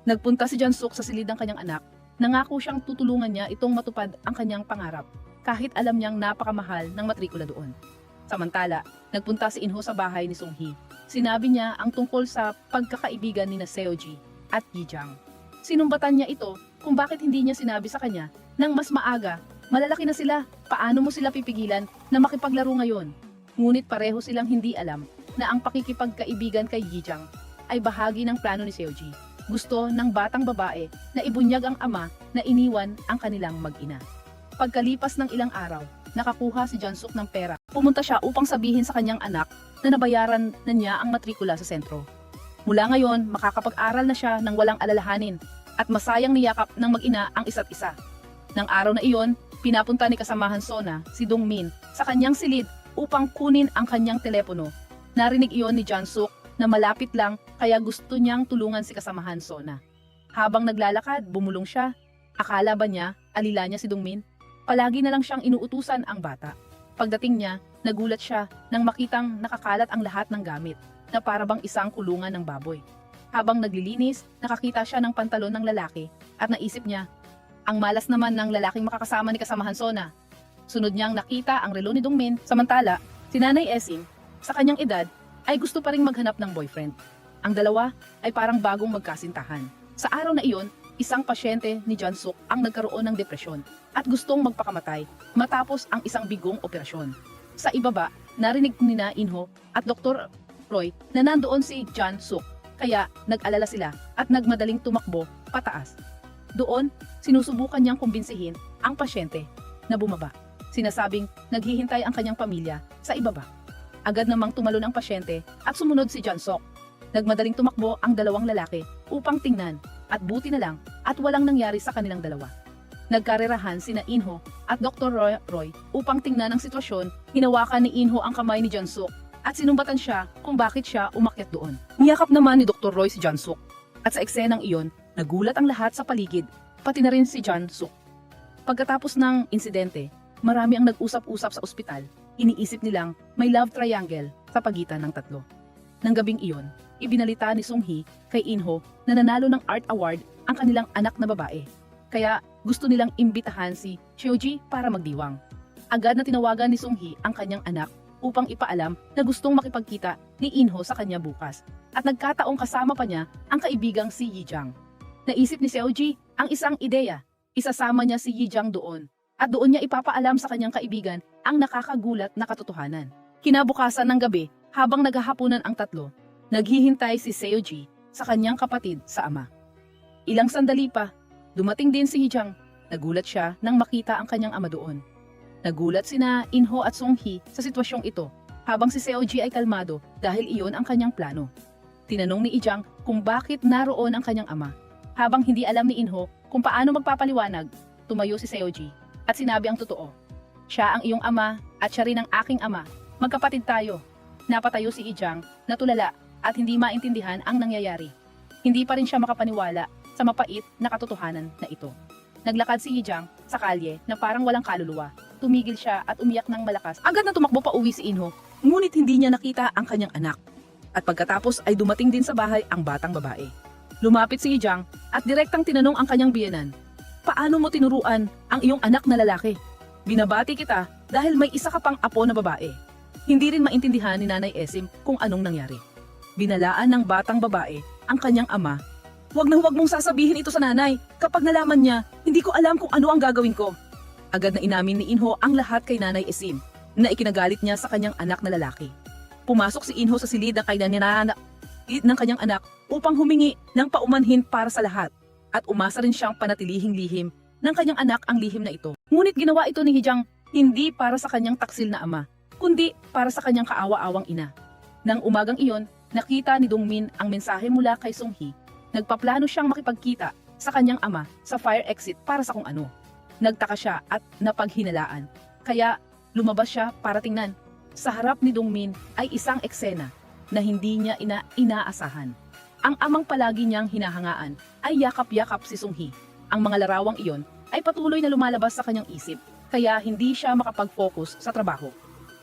Nagpunta si Jansuk sa silid ng kanyang anak. Nangako siyang tutulungan niya itong matupad ang kanyang pangarap kahit alam niyang napakamahal ng matrikula doon. Samantala, nagpunta si Inho sa bahay ni Sung-hee. Sinabi niya ang tungkol sa pagkakaibigan ni Seoji at Yi-chang. Sinumbatan niya ito kung bakit hindi niya sinabi sa kanya nang mas maaga, malalaki na sila, paano mo sila pipigilan na makipaglaro ngayon? Ngunit pareho silang hindi alam na ang pakikipagkaibigan kay Yi-chang ay bahagi ng plano ni Seoji. Gusto ng batang babae na ibunyag ang ama na iniwan ang kanilang mag-ina. Pagkalipas ng ilang araw, nakakuha si Jansuk ng pera. Pumunta siya upang sabihin sa kanyang anak na nabayaran na niya ang matrikula sa sentro. Mula ngayon, makakapag-aral na siya ng walang alalahanin at masayang niyakap ng mag-ina ang isa't isa. Nang araw na iyon, pinapunta ni kasamahan Sona si Dongmin sa kanyang silid upang kunin ang kanyang telepono. Narinig iyon ni Jansuk na malapit lang kaya gusto niyang tulungan si kasamahan Sona. Habang naglalakad, bumulong siya. Akala ba niya, alila niya si Dongmin? Palagi na lang siyang inuutusan ang bata. Pagdating niya, nagulat siya nang makitang nakakalat ang lahat ng gamit na para bang isang kulungan ng baboy. Habang naglilinis, nakakita siya ng pantalon ng lalaki at naisip niya, ang malas naman ng lalaking makakasama ni kasamahan Sona. Sunod niyang nakita ang relo ni Dongmin, samantala, si Nanay Essing, sa kanyang edad, ay gusto pa ring maghanap ng boyfriend. Ang dalawa ay parang bagong magkasintahan. Sa araw na iyon, isang pasyente ni Jansuk ang nagkaroon ng depresyon at gustong magpakamatay matapos ang isang bigong operasyon. Sa ibaba, narinig ni na Inho at Dr. Roy na nandoon si Jansuk, kaya nag-alala sila at nagmadaling tumakbo pataas. Doon, sinusubukan niyang kumbinsihin ang pasyente na bumaba. Sinasabing naghihintay ang kanyang pamilya sa ibaba. Agad namang tumalon ang pasyente at sumunod si Jansuk. Nagmadaling tumakbo ang dalawang lalaki upang tingnan at buti na lang at walang nangyari sa kanilang dalawa. Nagkarerahan sina Inho at Dr. Roy upang tingnan ang sitwasyon. Hinawakan ni Inho ang kamay ni Jansuk at sinumbatan siya kung bakit siya umakyat doon. Niyakap naman ni Dr. Roy si Jansuk at sa eksenang iyon, nagulat ang lahat sa paligid, pati na rin si Jansuk. Pagkatapos ng insidente, marami ang nag-usap-usap sa ospital. Iniisip nilang may love triangle sa pagitan ng tatlo. Nang gabing iyon, ibinalita ni Sung-hee kay Inho na nanalo ng art award ang kanilang anak na babae. Kaya gusto nilang imbitahan si Seoji para magdiwang. Agad na tinawagan ni Sung-hee ang kanyang anak upang ipaalam na gustong makipagkita ni Inho sa kanya bukas. At nagkataong kasama pa niya ang kaibigang si Yijang. Naisip ni Seoji ang isang ideya. Isasama niya si Yijang doon. At doon niya ipapaalam sa kanyang kaibigan ang nakakagulat na katotohanan. Kinabukasan ng gabi, habang naghahapunan ang tatlo, naghihintay si Seoji sa kanyang kapatid sa ama. Ilang sandali pa, dumating din si Yijang. Nagulat siya nang makita ang kanyang ama doon. Nagulat sina Inho at Sung-hee sa sitwasyong ito, habang si Seoji ay kalmado dahil iyon ang kanyang plano. Tinanong ni Yijang kung bakit naroon ang kanyang ama. Habang hindi alam ni Inho kung paano magpapaliwanag, tumayo si Seoji at sinabi ang totoo. Siya ang iyong ama at siya rin ang aking ama. Magkapatid tayo. Napatayo si Yijang, natulala at hindi maintindihan ang nangyayari. Hindi pa rin siya makapaniwala sa mapait na katotohanan na ito. Naglakad si Yijang sa kalye na parang walang kaluluwa. Tumigil siya at umiyak ng malakas. Agad na tumakbo pa uwi si Inho, ngunit hindi niya nakita ang kanyang anak. At pagkatapos ay dumating din sa bahay ang batang babae. Lumapit si Yijang at direktang tinanong ang kanyang biyenan. Paano mo tinuruan ang iyong anak na lalaki? Binabati kita dahil may isa ka pang apo na babae. Hindi rin maintindihan ni Nanay Esim kung anong nangyari. Binalaan ng batang babae ang kanyang ama. Huwag na huwag mong sasabihin ito sa nanay. Kapag nalaman niya, hindi ko alam kung ano ang gagawin ko. Agad na inamin ni Inho ang lahat kay Nanay Esim na ikinagalit niya sa kanyang anak na lalaki. Pumasok si Inho sa silid ng kanyang anak upang humingi ng paumanhin para sa lahat. At umasa rin siyang panatilihing lihim ng kanyang anak ang lihim na ito. Ngunit ginawa ito ni Yijang hindi para sa kanyang taksil na ama, kundi para sa kanyang kaawa-awang ina. Nang umagang iyon, nakita ni Dongmin ang mensahe mula kay Sung-hee. Nagpaplano siyang makipagkita sa kanyang ama sa fire exit para sa kung ano. Nagtaka siya at napaghinalaan. Kaya lumabas siya para tingnan. Sa harap ni Dongmin ay isang eksena na hindi niya inaasahan. Ang amang palagi niyang hinahangaan ay yakap-yakap si Sung-hee. Ang mga larawang iyon ay patuloy na lumalabas sa kanyang isip, kaya hindi siya makapag-focus sa trabaho.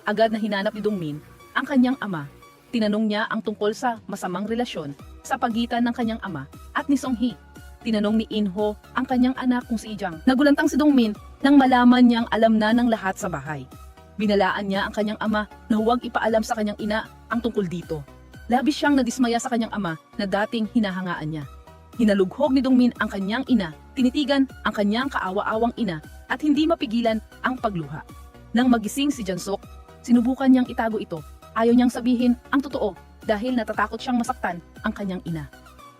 Agad na hinanap ni Dongmin ang kanyang ama. Tinanong niya ang tungkol sa masamang relasyon sa pagitan ng kanyang ama at ni Sung-hee. Tinanong ni Inho ang kanyang anak kung si Yijang. Nagulantang si Dongmin nang malaman niyang alam na ng lahat sa bahay. Binalaan niya ang kanyang ama na huwag ipaalam sa kanyang ina ang tungkol dito. Labis siyang nadismaya sa kanyang ama na dating hinahangaan niya. Hinalughog ni Dongmin ang kanyang ina, tinitigan ang kanyang kaawa-awang ina at hindi mapigilan ang pagluha. Nang magising si Jansuk, sinubukan niyang itago ito. Ayaw niyang sabihin ang totoo dahil natatakot siyang masaktan ang kanyang ina.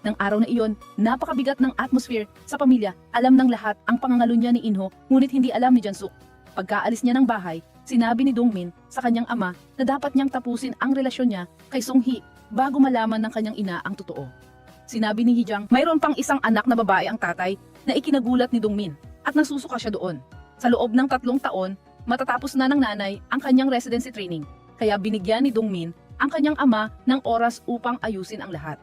Nang araw na iyon, napakabigat ng atmosphere sa pamilya. Alam ng lahat ang pangangalunya ni Inho, ngunit hindi alam ni Jansuk. Pagkaalis niya ng bahay, sinabi ni Dongmin sa kanyang ama na dapat niyang tapusin ang relasyon niya kay Sung-hee bago malaman ng kanyang ina ang totoo. Sinabi ni Yijang, mayroon pang isang anak na babae ang tatay na ikinagulat ni Dongmin at nasusuka siya doon. Sa loob ng 3 taon, matatapos na ng nanay ang kanyang residency training, kaya binigyan ni Dongmin ang kanyang ama ng oras upang ayusin ang lahat.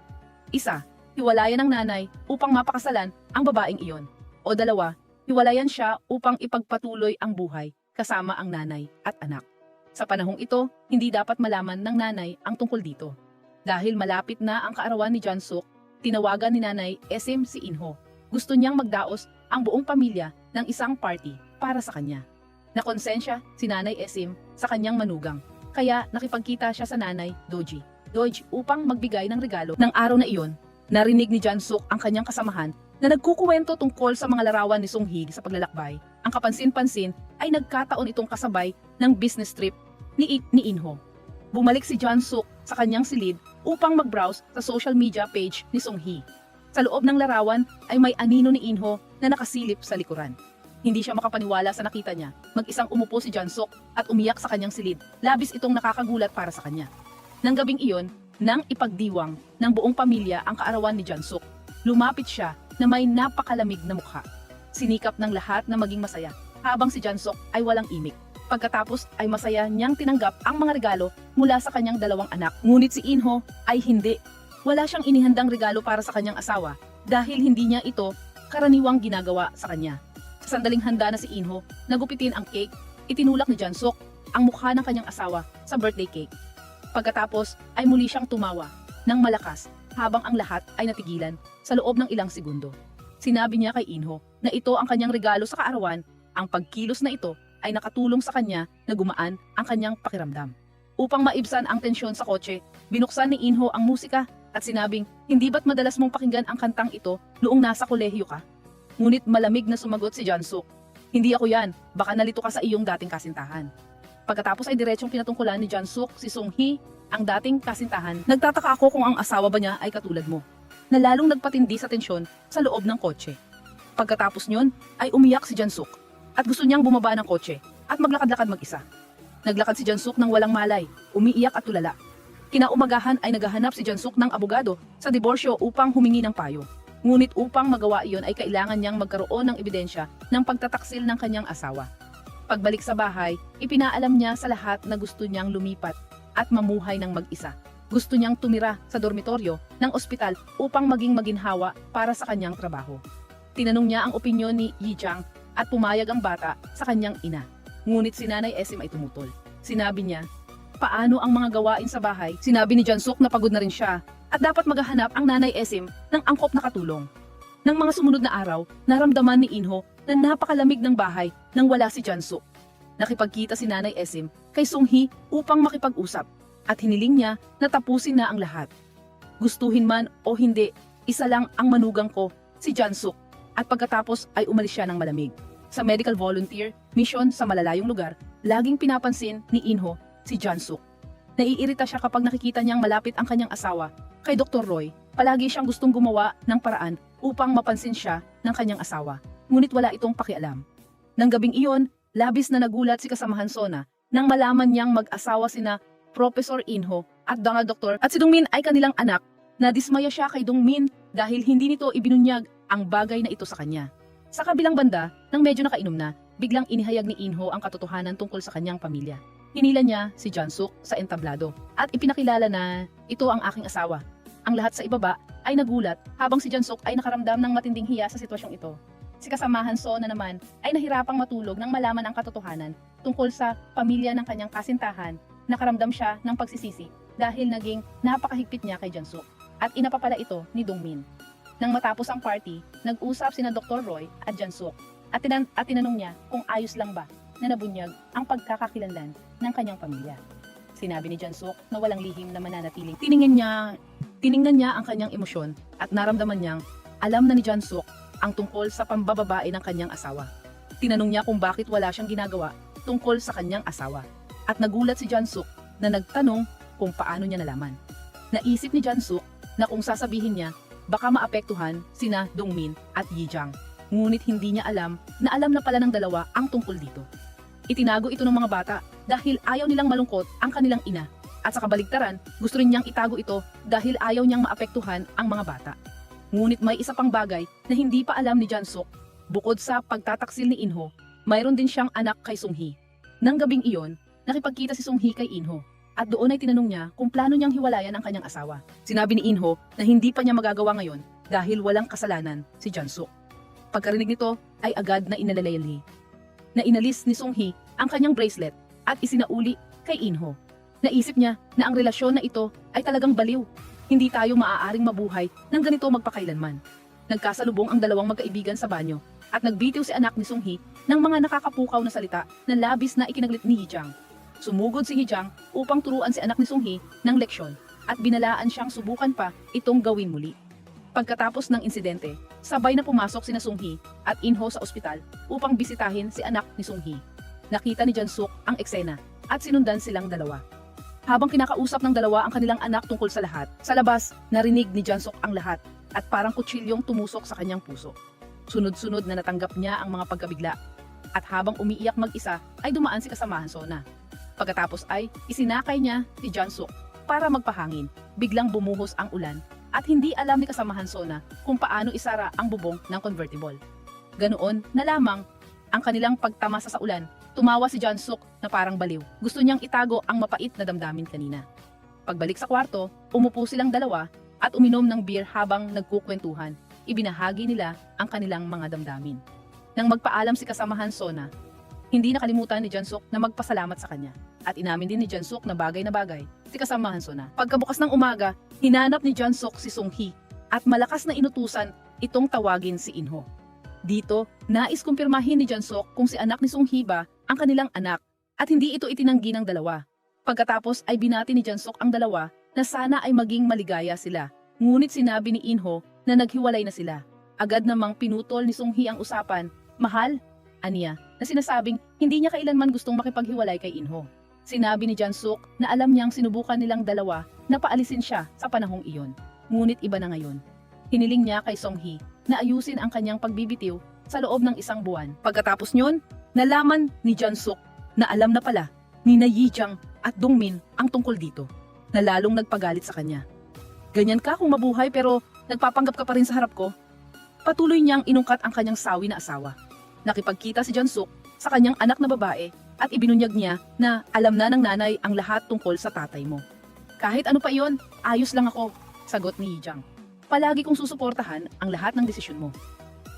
1, hiwalayan ng nanay upang mapakasalan ang babaeng iyon. O 2, hiwalayan siya upang ipagpatuloy ang buhay kasama ang nanay at anak. Sa panahong ito, hindi dapat malaman ng nanay ang tungkol dito. Dahil malapit na ang kaarawan ni Jansuk, tinawagan ni Nanay Esim si Inho. Gusto niyang magdaos ang buong pamilya ng isang party para sa kanya. Nakonsensya si Nanay Esim sa kanyang manugang, kaya nakipagkita siya sa Nanay Doji. Dodge upang magbigay ng regalo. Ng araw na iyon, narinig ni Jansuk ang kanyang kasamahan na nagkukuwento tungkol sa mga larawan ni Sung-hee sa paglalakbay. Ang kapansin-pansin ay nagkataon itong kasabay ng business trip ni Inho. Bumalik si Jansuk sa kanyang silid upang mag-browse sa social media page ni Sung-hee. Sa loob ng larawan ay may anino ni Inho na nakasilip sa likuran. Hindi siya makapaniwala sa nakita niya. Mag-isang umupo si Jansuk at umiyak sa kanyang silid. Labis itong nakakagulat para sa kanya. Nang gabing iyon, nang ipagdiwang ng buong pamilya ang kaarawan ni Jansuk, lumapit siya na may napakalamig na mukha. Sinikap ng lahat na maging masaya, habang si Jansuk ay walang imik. Pagkatapos ay masaya niyang tinanggap ang mga regalo mula sa kanyang dalawang anak. Ngunit si Inho ay hindi. Wala siyang inihandang regalo para sa kanyang asawa dahil hindi niya ito karaniwang ginagawa sa kanya. Sa sandaling handa na si Inho, nagupitin ang cake, itinulak ni Jansuk ang mukha ng kanyang asawa sa birthday cake. Pagkatapos ay muli siyang tumawa ng malakas habang ang lahat ay natigilan sa loob ng ilang segundo. Sinabi niya kay Inho na ito ang kanyang regalo sa kaarawan. Ang pagkilos na ito ay nakatulong sa kanya na gumaan ang kanyang pakiramdam. Upang maibsan ang tensyon sa kotse, binuksan ni Inho ang musika at sinabing, "Hindi ba't madalas mong pakinggan ang kantang ito noong nasa kolehiyo ka?" Ngunit malamig na sumagot si Jansuk, "Hindi ako yan, baka nalito ka sa iyong dating kasintahan." Pagkatapos ay diretsong pinatungkulan ni Jansuk si Sung-hee, ang dating kasintahan. "Nagtataka ako kung ang asawa ba niya ay katulad mo," na lalong nagpatindi sa tensyon sa loob ng kotse. Pagkatapos nyon ay umiyak si Jansuk at gusto niyang bumaba ng kotse at maglakad-lakad mag-isa. Naglakad si Jansuk ng walang malay, umiiyak at tulala. Kinaumagahan ay naghahanap si Jansuk ng abogado sa diborsyo upang humingi ng payo. Ngunit upang magawa iyon ay kailangan niyang magkaroon ng ebidensya ng pagtataksil ng kanyang asawa. Pagbalik sa bahay, ipinaalam niya sa lahat na gusto niyang lumipat at mamuhay ng mag-isa. Gusto niyang tumira sa dormitoryo ng ospital upang maging maginhawa para sa kanyang trabaho. Tinanong niya ang opinyon ni Yijang at pumayag ang bata sa kanyang ina. Ngunit si Nanay Esim ay tumutol. Sinabi niya, paano ang mga gawain sa bahay? Sinabi ni Jansuk na pagod na rin siya at dapat maghahanap ang Nanay Esim ng angkop na katulong. Nang mga sumunod na araw, naramdaman ni Inho na napakalamig ng bahay nang wala si Jansuk. Nakipagkita si Nanay Esim kay Sung-hee upang makipag-usap at hiniling niya na tapusin na ang lahat. Gustuhin man o hindi, isa lang ang manugang ko, si Jansuk, at pagkatapos ay umalis siya ng malamig. Sa medical volunteer mission sa malalayong lugar, laging pinapansin ni Inho si Jansuk. Naiirita siya kapag nakikita niyang malapit ang kanyang asawa. Kay Dr. Roy, palagi siyang gustong gumawa ng paraan upang mapansin siya ng kanyang asawa. Ngunit wala itong pakialam. Nang gabing iyon, labis na nagulat si kasamahan Sona nang malaman niyang mag-asawa sina Professor Inho at Donald Doctor at si Dongmin ay kanilang anak. Nadismaya siya kay Dongmin dahil hindi nito ibinunyag ang bagay na ito sa kanya. Sa kabilang banda, nang medyo nakainom na, biglang inihayag ni Inho ang katotohanan tungkol sa kanyang pamilya. Hinila niya si Jansuk sa entablado at ipinakilala na ito ang aking asawa. Ang lahat sa ibaba ay nagulat habang si Jansuk ay nakaramdam ng matinding hiya sa sitwasyong ito. Si kasamahan Sona naman ay nahirapang matulog nang malaman ang katotohanan tungkol sa pamilya ng kanyang kasintahan. Nakaramdam siya ng pagsisisi dahil naging napakahigpit niya kay Jansuk at inapapala ito ni Dongmin. Nang matapos ang party, nag-usap sina Dr. Roy at Jansuk at tinanong niya kung ayos lang ba na nabunyag ang pagkakakilanlan ng kanyang pamilya. Sinabi ni Jansuk na walang lihim na mananatiling. Tiningnan niya ang kanyang emosyon at naramdaman niyang alam na ni Jansuk ang tungkol sa pambababae ng kanyang asawa. Tinanong niya kung bakit wala siyang ginagawa tungkol sa kanyang asawa. At nagulat si Jansuk na nagtanong kung paano niya nalaman. Naisip ni Jansuk na kung sasabihin niya, baka maapektuhan sina Dongmin at Yijang. Ngunit hindi niya alam na pala ng dalawa ang tungkol dito. Itinago ito ng mga bata dahil ayaw nilang malungkot ang kanilang ina. At sa kabaligtaran, gusto rin niyang itago ito dahil ayaw niyang maapektuhan ang mga bata. Ngunit may isa pang bagay na hindi pa alam ni Jansuk. Bukod sa pagtataksil ni Inho, mayroon din siyang anak kay Sung-hee. Nang gabing iyon, nakipagkita si Sung-hee kay Inho. At doon ay tinanong niya kung plano niyang hiwalayan ang kanyang asawa. Sinabi ni Inho na hindi pa niya magagawa ngayon dahil walang kasalanan si Jansuk. Pagkarinig nito ay agad na inalayali. Na inalis ni Sung-hee ang kanyang bracelet at isinauli kay Inho. Naisip niya na ang relasyon na ito ay talagang baliw. Hindi tayo maaaring mabuhay ng ganito magpakailanman. Nagkasalubong ang dalawang magkaibigan sa banyo at nagbitiw si anak ni Sung-hee ng mga nakakapukaw na salita na labis na ikinaglit ni Yijang. Sumugod si Yijang upang turuan si anak ni Sung-hee ng leksyon. at binalaan siyang subukan pa itong gawin muli. Pagkatapos ng insidente, sabay na pumasok sina Sung-hee at In-ho sa ospital upang bisitahin si anak ni Sung-hee. Nakita ni Jang-suk ang eksena at sinundan silang dalawa. Habang kinakausap ng dalawa ang kanilang anak tungkol sa lahat, sa labas, narinig ni Jang-suk ang lahat at parang kutsilyong tumusok sa kanyang puso. Sunod-sunod na natanggap niya ang mga pagkabigla at habang umiiyak mag-isa ay dumaan si kasamahan Sona. Pagkatapos ay isinakay niya si Jang-suk para magpahangin. Biglang bumuhos ang ulan at hindi alam ni kasamahan Sona kung paano isara ang bubong ng convertible. Ganoon na lamang ang kanilang pagtamasa sa ulan, tumawa si Jang-suk na parang baliw. Gusto niyang itago ang mapait na damdamin kanina. Pagbalik sa kwarto, umupo silang dalawa at uminom ng beer habang nagkukwentuhan. Ibinahagi nila ang kanilang mga damdamin. Nang magpaalam si kasamahan Sona, hindi nakalimutan ni Jang-suk na magpasalamat sa kanya. At inamin din ni Jang-suk na bagay si kasamahan Sona. Pagkabukas ng umaga, hinanap ni Jang-suk si Sung-hee at malakas na inutusan itong tawagin si In-ho. Dito, nais kumpirmahin ni Jang-suk kung si anak ni Sung-hee ba ang kanilang anak at hindi ito itinanggi ng dalawa. Pagkatapos ay binati ni Jang-suk ang dalawa na sana ay maging maligaya sila. Ngunit sinabi ni In-ho na naghiwalay na sila. Agad namang pinutol ni Sung-hee ang usapan, "Mahal," aniya, na sinasabing hindi niya kailanman gustong makipaghiwalay kay In-ho. Sinabi ni Jang-suk na alam niyang sinubukan nilang dalawa na paalisin siya sa panahong iyon. Ngunit iba na ngayon. Hiniling niya kay Sung-hee na ayusin ang kanyang pagbibitiw sa loob ng 1 buwan. Pagkatapos niyon, nalaman ni Jang-suk na alam na pala ni na Yi-jang at Dong-min ang tungkol dito, na lalong nagpagalit sa kanya. "Ganyan ka kung mabuhay pero nagpapanggap ka pa rin sa harap ko?" Patuloy niyang inungkat ang kanyang sawi na asawa. Nakipagkita si Jang-suk sa kanyang anak na babae at ibinunyag niya na alam na ng nanay ang lahat tungkol sa tatay mo. "Kahit ano pa iyon, ayos lang ako," sagot ni Yi-jang. "Palagi kong susuportahan ang lahat ng desisyon mo."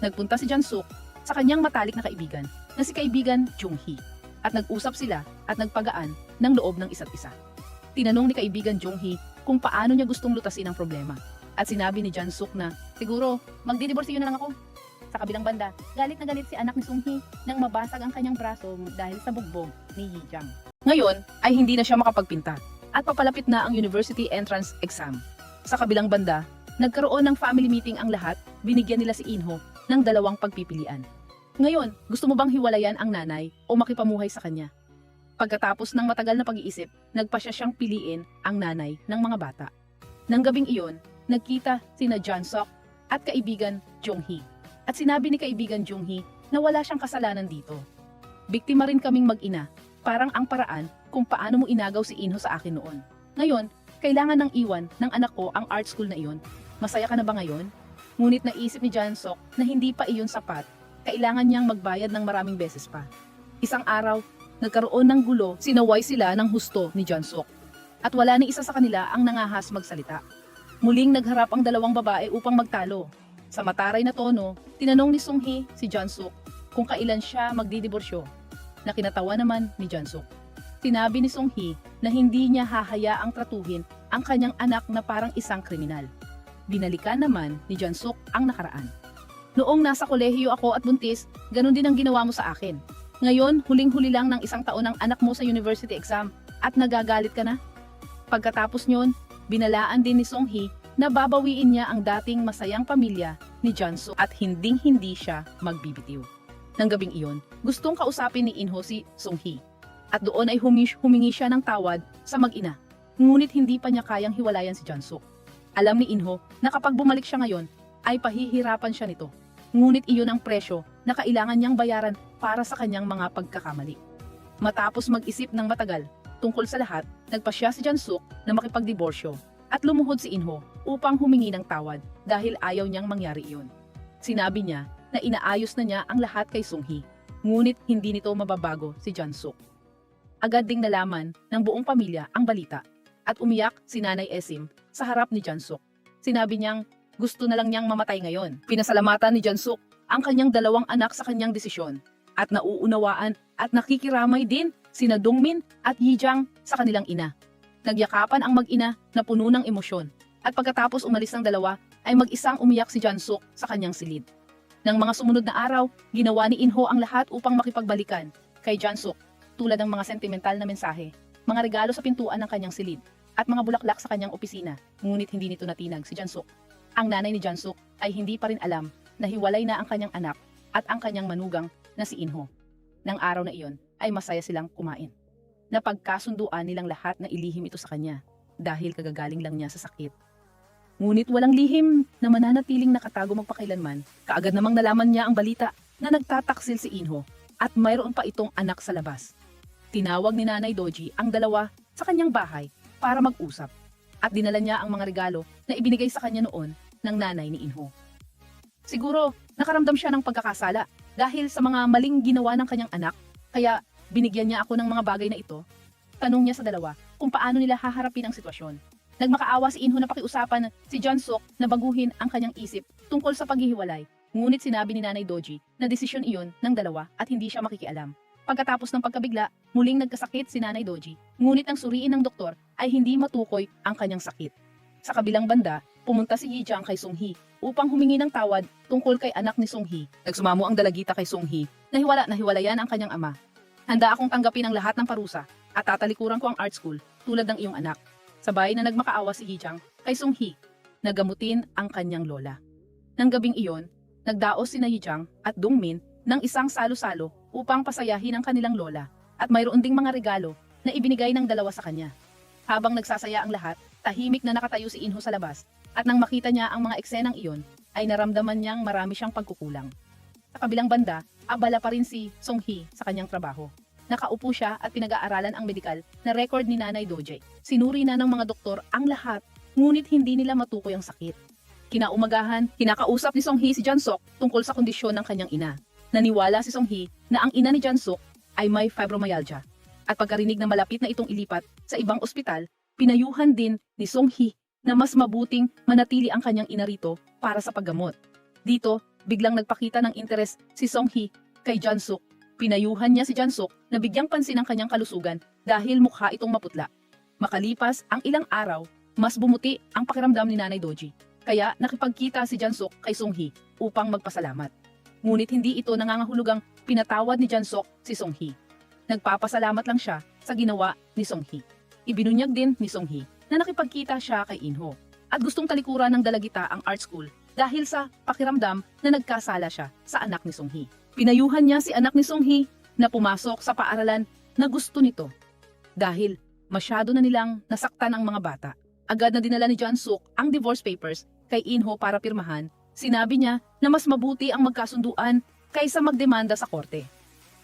Nagpunta si Jang-suk sa kanyang matalik na kaibigan na si kaibigan Jung-hee at nag-usap sila at nagpagaan ng loob ng isa't isa. Tinanong ni kaibigan Jung-hee kung paano niya gustong lutasin ang problema at sinabi ni Jang-suk na siguro magdidiborsyo na lang ako. Sa kabilang banda, galit na galit si anak ni Sung-hee nang mabasag ang kanyang braso dahil sa bugbog ni Yi-jang. Ngayon ay hindi na siya makapagpinta at papalapit na ang university entrance exam. Sa kabilang banda, nagkaroon ng family meeting ang lahat, binigyan nila si In-ho ng 2 pagpipilian. Ngayon, gusto mo bang hiwalayan ang nanay o makipamuhay sa kanya? Pagkatapos ng matagal na pag-iisip, nagpasya siyang piliin ang nanay ng mga bata. Nang gabing iyon, nagkita sina Jang-suk at kaibigan Jung-hee. At sinabi ni kaibigan Jung-hee na wala siyang kasalanan dito. "Biktima rin kaming mag-ina, parang ang paraan kung paano mo inagaw si In-ho sa akin noon. Ngayon, kailangan ng iwan ng anak ko ang art school na iyon. Masaya ka na ba ngayon?" Ngunit naisip ni Jang-suk na hindi pa iyon sapat, kailangan niyang magbayad ng maraming beses pa. Isang araw, nagkaroon ng gulo, sinaway sila ng husto ni Jang-suk. At wala ni isa sa kanila ang nangahas magsalita. Muling nagharap ang 2 babae upang magtalo. Sa mataray na tono, tinanong ni Sung-hee si Jang-suk kung kailan siya magdidiborsyo, na kinatawa naman ni Jang-suk. Sinabi ni Sung-hee na hindi niya hahayaang tratuhin ang kanyang anak na parang isang kriminal. Binalikan naman ni Jang-suk ang nakaraan. "Noong nasa kolehiyo ako at buntis, ganun din ang ginawa mo sa akin. Ngayon, huling-huli lang ng 1 taon ang anak mo sa university exam at nagagalit ka na?" Pagkatapos nyon, binalaan din ni Sung-hee na babawiin niya ang dating masayang pamilya ni Jang-suk at hinding-hindi siya magbibitiw. Nang gabing iyon, gustong kausapin ni In-ho si Sung-hee at doon ay humingi siya ng tawad sa mag-ina. Ngunit hindi pa niya kayang hiwalayan si Jang-suk. Alam ni In-ho na kapag bumalik siya ngayon, ay pahihirapan siya nito. Ngunit iyon ang presyo na kailangan niyang bayaran para sa kanyang mga pagkakamali. Matapos mag-isip ng matagal tungkol sa lahat, nagpasya si Jang-suk na makipagdiborsyo at lumuhod si In-ho upang humingi ng tawad dahil ayaw niyang mangyari iyon. Sinabi niya na inaayos na niya ang lahat kay Sung-hee, ngunit hindi nito mababago si Jang-suk. Agad ding nalaman ng buong pamilya ang balita at umiyak si Nanay Esim sa harap ni Jang-suk. Sinabi niyang gusto na lang niyang mamatay ngayon. Pinasalamatan ni Jang-suk ang kanyang 2 anak sa kanyang desisyon at nauunawaan at nakikiramay din sina Dong-min at Yi-jang sa kanilang ina. Nagyakapan ang mag-ina na puno ng emosyon at pagkatapos umalis ng dalawa ay mag-isang umiyak si Jang-suk sa kanyang silid. Nang mga sumunod na araw, ginawa ni In-ho ang lahat upang makipagbalikan kay Jang-suk tulad ng mga sentimental na mensahe, mga regalo sa pintuan ng kanyang silid, at mga bulaklak sa kanyang opisina, ngunit hindi nito natinag si Jansuk. Ang nanay ni Jansuk ay hindi pa rin alam na hiwalay na ang kanyang anak at ang kanyang manugang na si Inho. Nang araw na iyon ay masaya silang kumain. Napagkasunduan nilang lahat na ilihim ito sa kanya dahil kagagaling lang niya sa sakit. Ngunit walang lihim na mananatiling nakatago magpakailanman. Kaagad namang nalaman niya ang balita na nagtataksil si Inho at mayroon pa itong anak sa labas. Tinawag ni Nanay Doji ang dalawa sa kanyang bahay para mag-usap at dinala niya ang mga regalo na ibinigay sa kanya noon ng nanay ni Inho. Siguro nakaramdam siya ng pagkakasala dahil sa mga maling ginawa ng kanyang anak, kaya binigyan niya ako ng mga bagay na ito. Tanong niya sa dalawa kung paano nila haharapin ang sitwasyon. Nagmakaawa si Inho na pakiusapan si Jansuk na baguhin ang kanyang isip tungkol sa paghihiwalay. Ngunit sinabi ni Nanay Doji na desisyon iyon ng dalawa at hindi siya makikialam. Pagkatapos ng pagkabigla, muling nagkasakit si Nanay Doji. Ngunit ang suriin ng doktor ay hindi matukoy ang kanyang sakit. Sa kabilang banda, pumunta si Yijiang kay Songhee upang humingi ng tawad tungkol kay anak ni Songhee. Nagsumamo ang dalagita kay Songhee na hiwalayan ang kanyang ama. Handa akong tanggapin ang lahat ng parusa at tatalikuran ko ang art school tulad ng iyong anak. Sabay na nagmakaawa si Yijiang kay Songhee na gamutin ang kanyang lola. Nang gabing iyon, nagdaos si Yijiang at Dongmin ng isang salo-salo upang pasayahin ang kanilang lola at mayroon ding mga regalo na ibinigay ng dalawa sa kanya. Habang nagsasaya ang lahat, tahimik na nakatayo si Inho sa labas at nang makita niya ang mga eksenang iyon, ay naramdaman niyang marami siyang pagkukulang. Sa kabilang banda, abala pa rin si Songhee sa kanyang trabaho. Nakaupo siya at pinag-aaralan ang medikal na record ni Nanay Doji. Sinuri na ng mga doktor ang lahat, ngunit hindi nila matukoy ang sakit. Kinaumagahan, kinakausap ni Songhee si Jansuk tungkol sa kondisyon ng kanyang ina. Naniwala si Songhee na ang ina ni Jansuk ay may fibromyalgia. At pagkarinig na malapit na itong ilipat sa ibang ospital, pinayuhan din ni Songhee na mas mabuting manatili ang kanyang ina rito para sa paggamot. Dito, biglang nagpakita ng interes si Songhee kay Jansuk. Pinayuhan niya si Jansuk na bigyang pansin ang kanyang kalusugan dahil mukha itong maputla. Makalipas ang ilang araw, mas bumuti ang pakiramdam ni Nanay Doji. Kaya nakipagkita si Jansuk kay Songhee upang magpasalamat. Ngunit hindi ito nangangahulugang pinatawad ni Jansuk si Songhee. Nagpapasalamat lang siya sa ginawa ni Songhee. Ibinunyag din ni Songhee na nakipagkita siya kay Inho at gustong talikuran ng dalagita ang art school dahil sa pakiramdam na nagkasala siya sa anak ni Songhee. Pinayuhan niya si anak ni Songhee na pumasok sa paaralan na gusto nito. Dahil masyado na nilang nasaktan ang mga bata, agad na dinala ni Jansuk ang divorce papers kay Inho para pirmahan. Sinabi niya na mas mabuti ang magkasunduan kaysa magdemanda sa korte.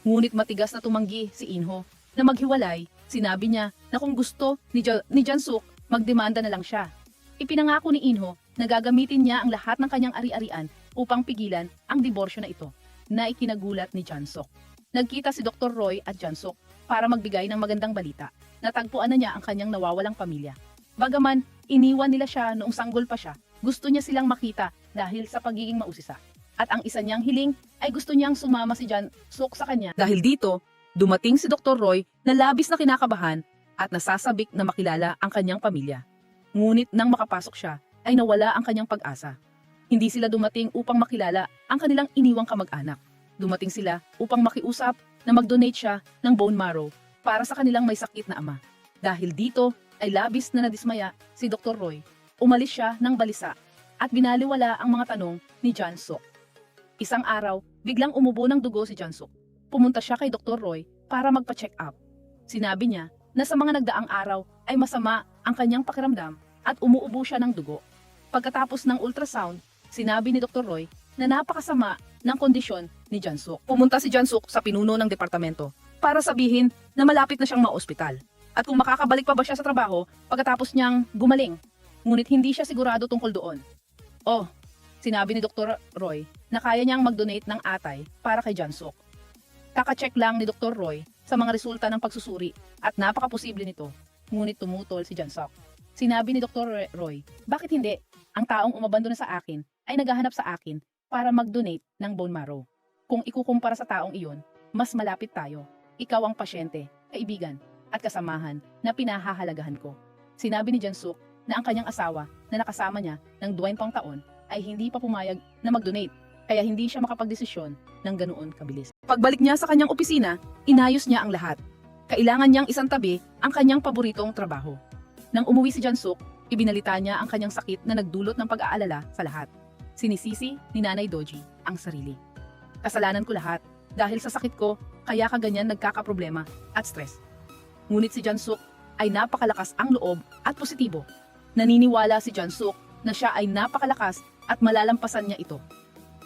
Ngunit matigas na tumanggi si Inho na maghiwalay. Sinabi niya na kung gusto ni Jansuk, magdemanda na lang siya. Ipinangako ni Inho na gagamitin niya ang lahat ng kanyang ari-arian upang pigilan ang diborsyo na ito, na ikinagulat ni Jansuk. Nagkita si Dr. Roy at Jansuk para magbigay ng magandang balita. Natagpuan na niya ang kanyang nawawalang pamilya. Bagaman iniwan nila siya noong sanggol pa siya, gusto niya silang makita dahil sa pagiging mausisa. At ang isa niyang hiling ay gusto niyang sumama si Jansuk sa kanya. Dahil dito, dumating si Dr. Roy na labis na kinakabahan at nasasabik na makilala ang kanyang pamilya. Ngunit nang makapasok siya, ay nawala ang kanyang pag-asa. Hindi sila dumating upang makilala ang kanilang iniwang kamag-anak. Dumating sila upang makiusap na mag-donate siya ng bone marrow para sa kanilang may sakit na ama. Dahil dito ay labis na nadismaya si Dr. Roy. Umalis siya ng balisa at binaliwala ang mga tanong ni Jansuk. Isang araw, biglang umubo ng dugo si Jansuk. Pumunta siya kay Dr. Roy para magpa-check up. Sinabi niya na sa mga nagdaang araw ay masama ang kanyang pakiramdam at umuubo siya ng dugo. Pagkatapos ng ultrasound, sinabi ni Dr. Roy na napakasama ng kondisyon ni Jansuk. Pumunta si Jansuk sa pinuno ng departamento para sabihin na malapit na siyang maospital at kung makakabalik pa ba siya sa trabaho pagkatapos niyang gumaling. Ngunit hindi siya sigurado tungkol doon. Oh, sinabi ni Dr. Roy na kaya niyang mag-donate ng atay para kay Jansuk. Kaka-check lang ni Dr. Roy sa mga resulta ng pagsusuri at napakaposible nito. Ngunit tumutol si Jansuk. Sinabi ni Dr. Roy, bakit hindi? Ang taong umabandona sa akin ay naghahanap sa akin para mag-donate ng bone marrow. Kung ikukumpara sa taong iyon, mas malapit tayo. Ikaw ang pasyente, kaibigan, at kasamahan na pinahahalagahan ko. Sinabi ni Jansuk na ang kanyang asawa na nakasama niya ng 20 taon ay hindi pa pumayag na mag-donate, kaya hindi siya makapagdesisyon ng ganoon kabilis. Pagbalik niya sa kanyang opisina, inayos niya ang lahat. Kailangan niyang isang tabi ang kanyang paboritong trabaho. Nang umuwi si Jansuk, ibinalita niya ang kanyang sakit na nagdulot ng pag-aalala sa lahat. Sinisisi ni Nanay Doji ang sarili. Kasalanan ko lahat dahil sa sakit ko, kaya kaganyan nagkakaproblema at stress. Ngunit si Jansuk ay napakalakas ang loob at positibo. Naniniwala si Jansuk na siya ay napakalakas at malalampasan niya ito.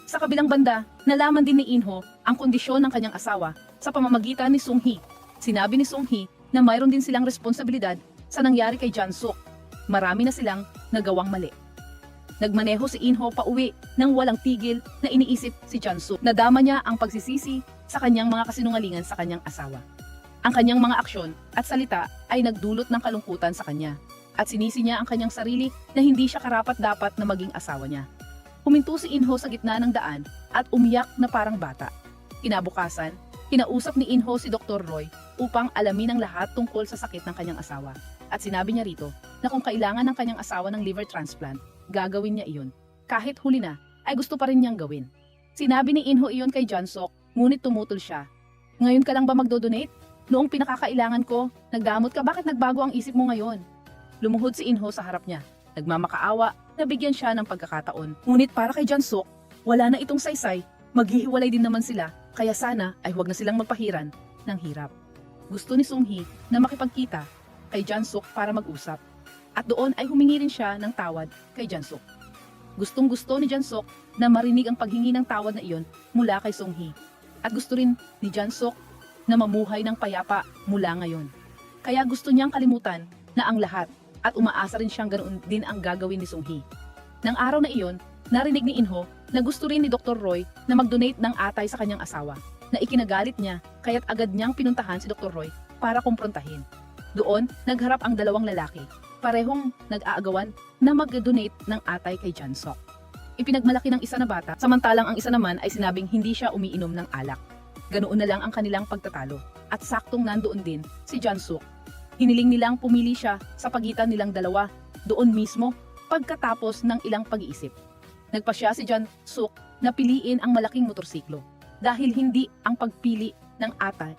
Sa kabilang banda, nalaman din ni Inho ang kondisyon ng kanyang asawa sa pamamagitan ni Sung-hee. Sinabi ni Sung-hee na mayroon din silang responsibilidad sa nangyari kay Jansuk. Marami na silang nagawang mali. Nagmaneho si Inho pauwi nang walang tigil na iniisip si Jansuk. Nadama niya ang pagsisisi sa kanyang mga kasinungalingan sa kanyang asawa. Ang kanyang mga aksyon at salita ay nagdulot ng kalungkutan sa kanya at sinisi niya ang kanyang sarili na hindi siya karapat-dapat na maging asawa niya. Huminto si Inho sa gitna ng daan at umiyak na parang bata. Kinabukasan, kinausap ni Inho si Dr. Roy upang alamin ang lahat tungkol sa sakit ng kanyang asawa. At sinabi niya rito na kung kailangan ng kanyang asawa ng liver transplant, gagawin niya iyon. Kahit huli na, ay gusto pa rin niyang gawin. Sinabi ni Inho iyon kay Jansuk, ngunit tumutol siya. Ngayon ka lang ba magdodonate? Noong pinakakailangan ko, nagdamot ka, bakit nagbago ang isip mo ngayon? Lumuhod si Inho sa harap niya. Nagmamakaawa, nabigyan siya ng pagkakataon. Ngunit para kay Jansuk, wala na itong saysay, maghihiwalay din naman sila, kaya sana ay huwag na silang magpahiran ng hirap. Gusto ni Sung-hee na makipagkita kay Jansuk para mag-usap. At doon ay humingi rin siya ng tawad kay Jansuk. Gustong-gusto ni Jansuk na marinig ang paghingi ng tawad na iyon mula kay Sung-hee. At gusto rin ni Jansuk na mamuhay ng payapa mula ngayon. Kaya gusto niyang kalimutan na ang lahat at umaasa rin siyang ganoon din ang gagawin ni Sung-hee. Nang araw na iyon, narinig ni Inho na gusto rin ni Dr. Roy na mag-donate ng atay sa kanyang asawa, na ikinagalit niya kaya't agad niyang pinuntahan si Dr. Roy para kumprontahin. Doon, nagharap ang dalawang lalaki, parehong nag-aagawan na mag-donate ng atay kay Jansuk. Ipinagmalaki ng isa na bata, samantalang ang isa naman ay sinabing hindi siya umiinom ng alak. Ganoon na lang ang kanilang pagtatalo, at saktong nandoon din si Jansuk. Hiniling nilang pumili siya sa pagitan nilang dalawa, doon mismo, pagkatapos ng ilang pag-iisip. Nagpasya si Jansuk na piliin ang malaking motorsiklo, dahil hindi ang pagpili ng atay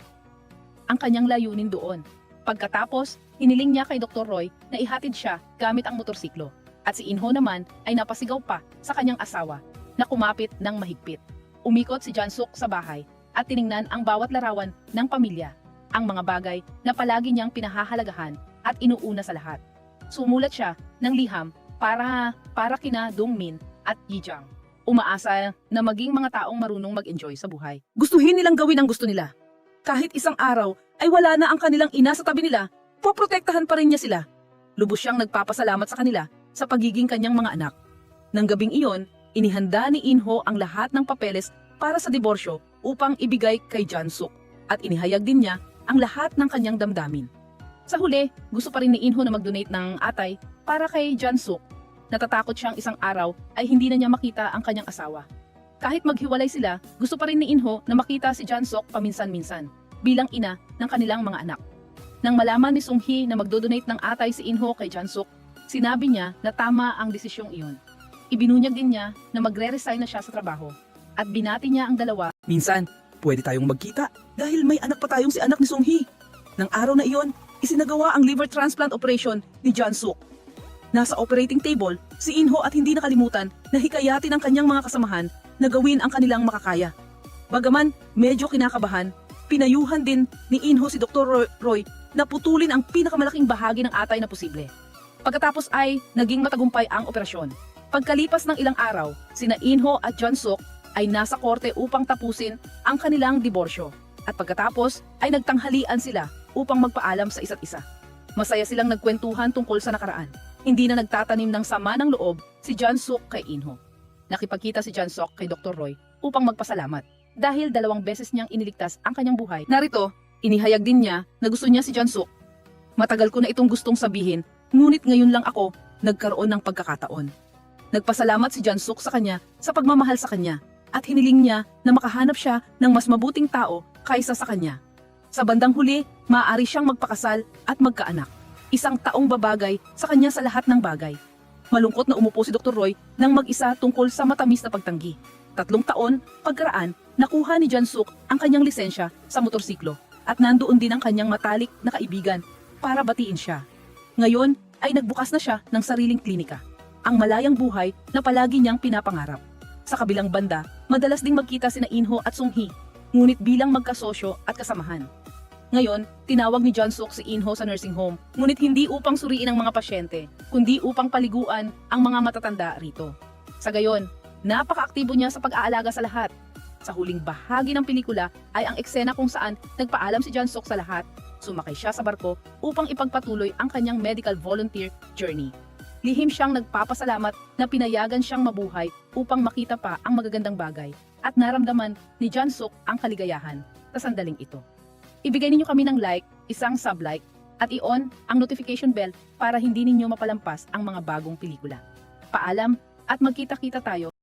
ang kanyang layunin doon. Pagkatapos, hiniling niya kay Dr. Roy na ihatid siya gamit ang motorsiklo, at si Inho naman ay napasigaw pa sa kanyang asawa na kumapit ng mahigpit. Umikot si Jansuk sa bahay at tiningnan ang bawat larawan ng pamilya, ang mga bagay na palagi niyang pinahahalagahan at inuuna sa lahat. Sumulat siya ng liham para kina Dongmin at Yijang. Umaasa na maging mga taong marunong mag-enjoy sa buhay. Gustuhin nilang gawin ang gusto nila. Kahit isang araw ay wala na ang kanilang ina sa tabi nila, poprotektahan pa rin niya sila. Lubos siyang nagpapasalamat sa kanila sa pagiging kanyang mga anak. Nang gabing iyon, inihanda ni Inho ang lahat ng papeles para sa diborsyo upang ibigay kay Jansuk, at inihayag din niya ang lahat ng kanyang damdamin. Sa huli, gusto pa rin ni Inho na mag-donate ng atay para kay Jansuk. Natatakot siyang isang araw ay hindi na niya makita ang kanyang asawa. Kahit maghiwalay sila, gusto pa rin ni Inho na makita si Jansuk paminsan-minsan bilang ina ng kanilang mga anak. Nang malaman ni Sung-hee na magdodonate ng atay si Inho kay Jansuk, sinabi niya na tama ang desisyong iyon. Ibinunyag din niya na magre-resign na siya sa trabaho at binati niya ang dalawa. Minsan, pwede tayong magkita dahil may anak pa tayong si anak ni Sung-hee. Nang araw na iyon, isinagawa ang liver transplant operation ni Jansuk. Nasa operating table, si Inho at hindi nakalimutan na hikayatin ang kanyang mga kasamahan na gawin ang kanilang makakaya. Bagaman medyo kinakabahan, pinayuhan din ni Inho si Dr. Roy na putulin ang pinakamalaking bahagi ng atay na posible. Pagkatapos ay naging matagumpay ang operasyon. Pagkalipas ng ilang araw, sina Inho at Jansuk ay nasa korte upang tapusin ang kanilang diborsyo. At pagkatapos ay nagtanghalian sila upang magpaalam sa isa't isa. Masaya silang nagkwentuhan tungkol sa nakaraan. Hindi na nagtatanim ng sama ng loob si Jansuk kay Inho. Nakipagkita si Jansuk kay Dr. Roy upang magpasalamat dahil 2 beses niyang iniligtas ang kanyang buhay. Narito, inihayag din niya na gusto niya si Jansuk. Matagal ko na itong gustong sabihin, ngunit ngayon lang ako nagkaroon ng pagkakataon. Nagpasalamat si Jansuk sa kanya sa pagmamahal sa kanya at hiniling niya na makahanap siya ng mas mabuting tao kaysa sa kanya. Sa bandang huli, maaari siyang magpakasal at magkaanak. Isang taong babagay sa kanya sa lahat ng bagay. Malungkot na umupo si Dr. Roy nang mag-isa tungkol sa matamis na pagtanggi. 3 taon pagkaraan, nakuha ni Jansuk ang kanyang lisensya sa motorsiklo at nandoon din ang kanyang matalik na kaibigan para batiin siya. Ngayon, ay nagbukas na siya ng sariling klinika. Ang malayang buhay na palagi niyang pinapangarap. Sa kabilang banda, madalas ding magkita sina Inho at Sung-hee, ngunit bilang magkasosyo at kasamahan. Ngayon, tinawag ni Jun-suk si Inho sa nursing home, ngunit hindi upang suriin ang mga pasyente, kundi upang paliguan ang mga matatanda rito. Sa gayon, napaka-aktibo niya sa pag-aalaga sa lahat. Sa huling bahagi ng pelikula ay ang eksena kung saan nagpaalam si Jun-suk sa lahat, sumakay siya sa barko upang ipagpatuloy ang kanyang medical volunteer journey. Lihim siyang nagpapasalamat na pinayagan siyang mabuhay upang makita pa ang magagandang bagay at naramdaman ni Jun-suk ang kaligayahan sa sandaling ito. Ibigay ninyo kami ng like, isang sub-like, at i-on ang notification bell para hindi ninyo mapalampas ang mga bagong pelikula. Paalam at magkita-kita tayo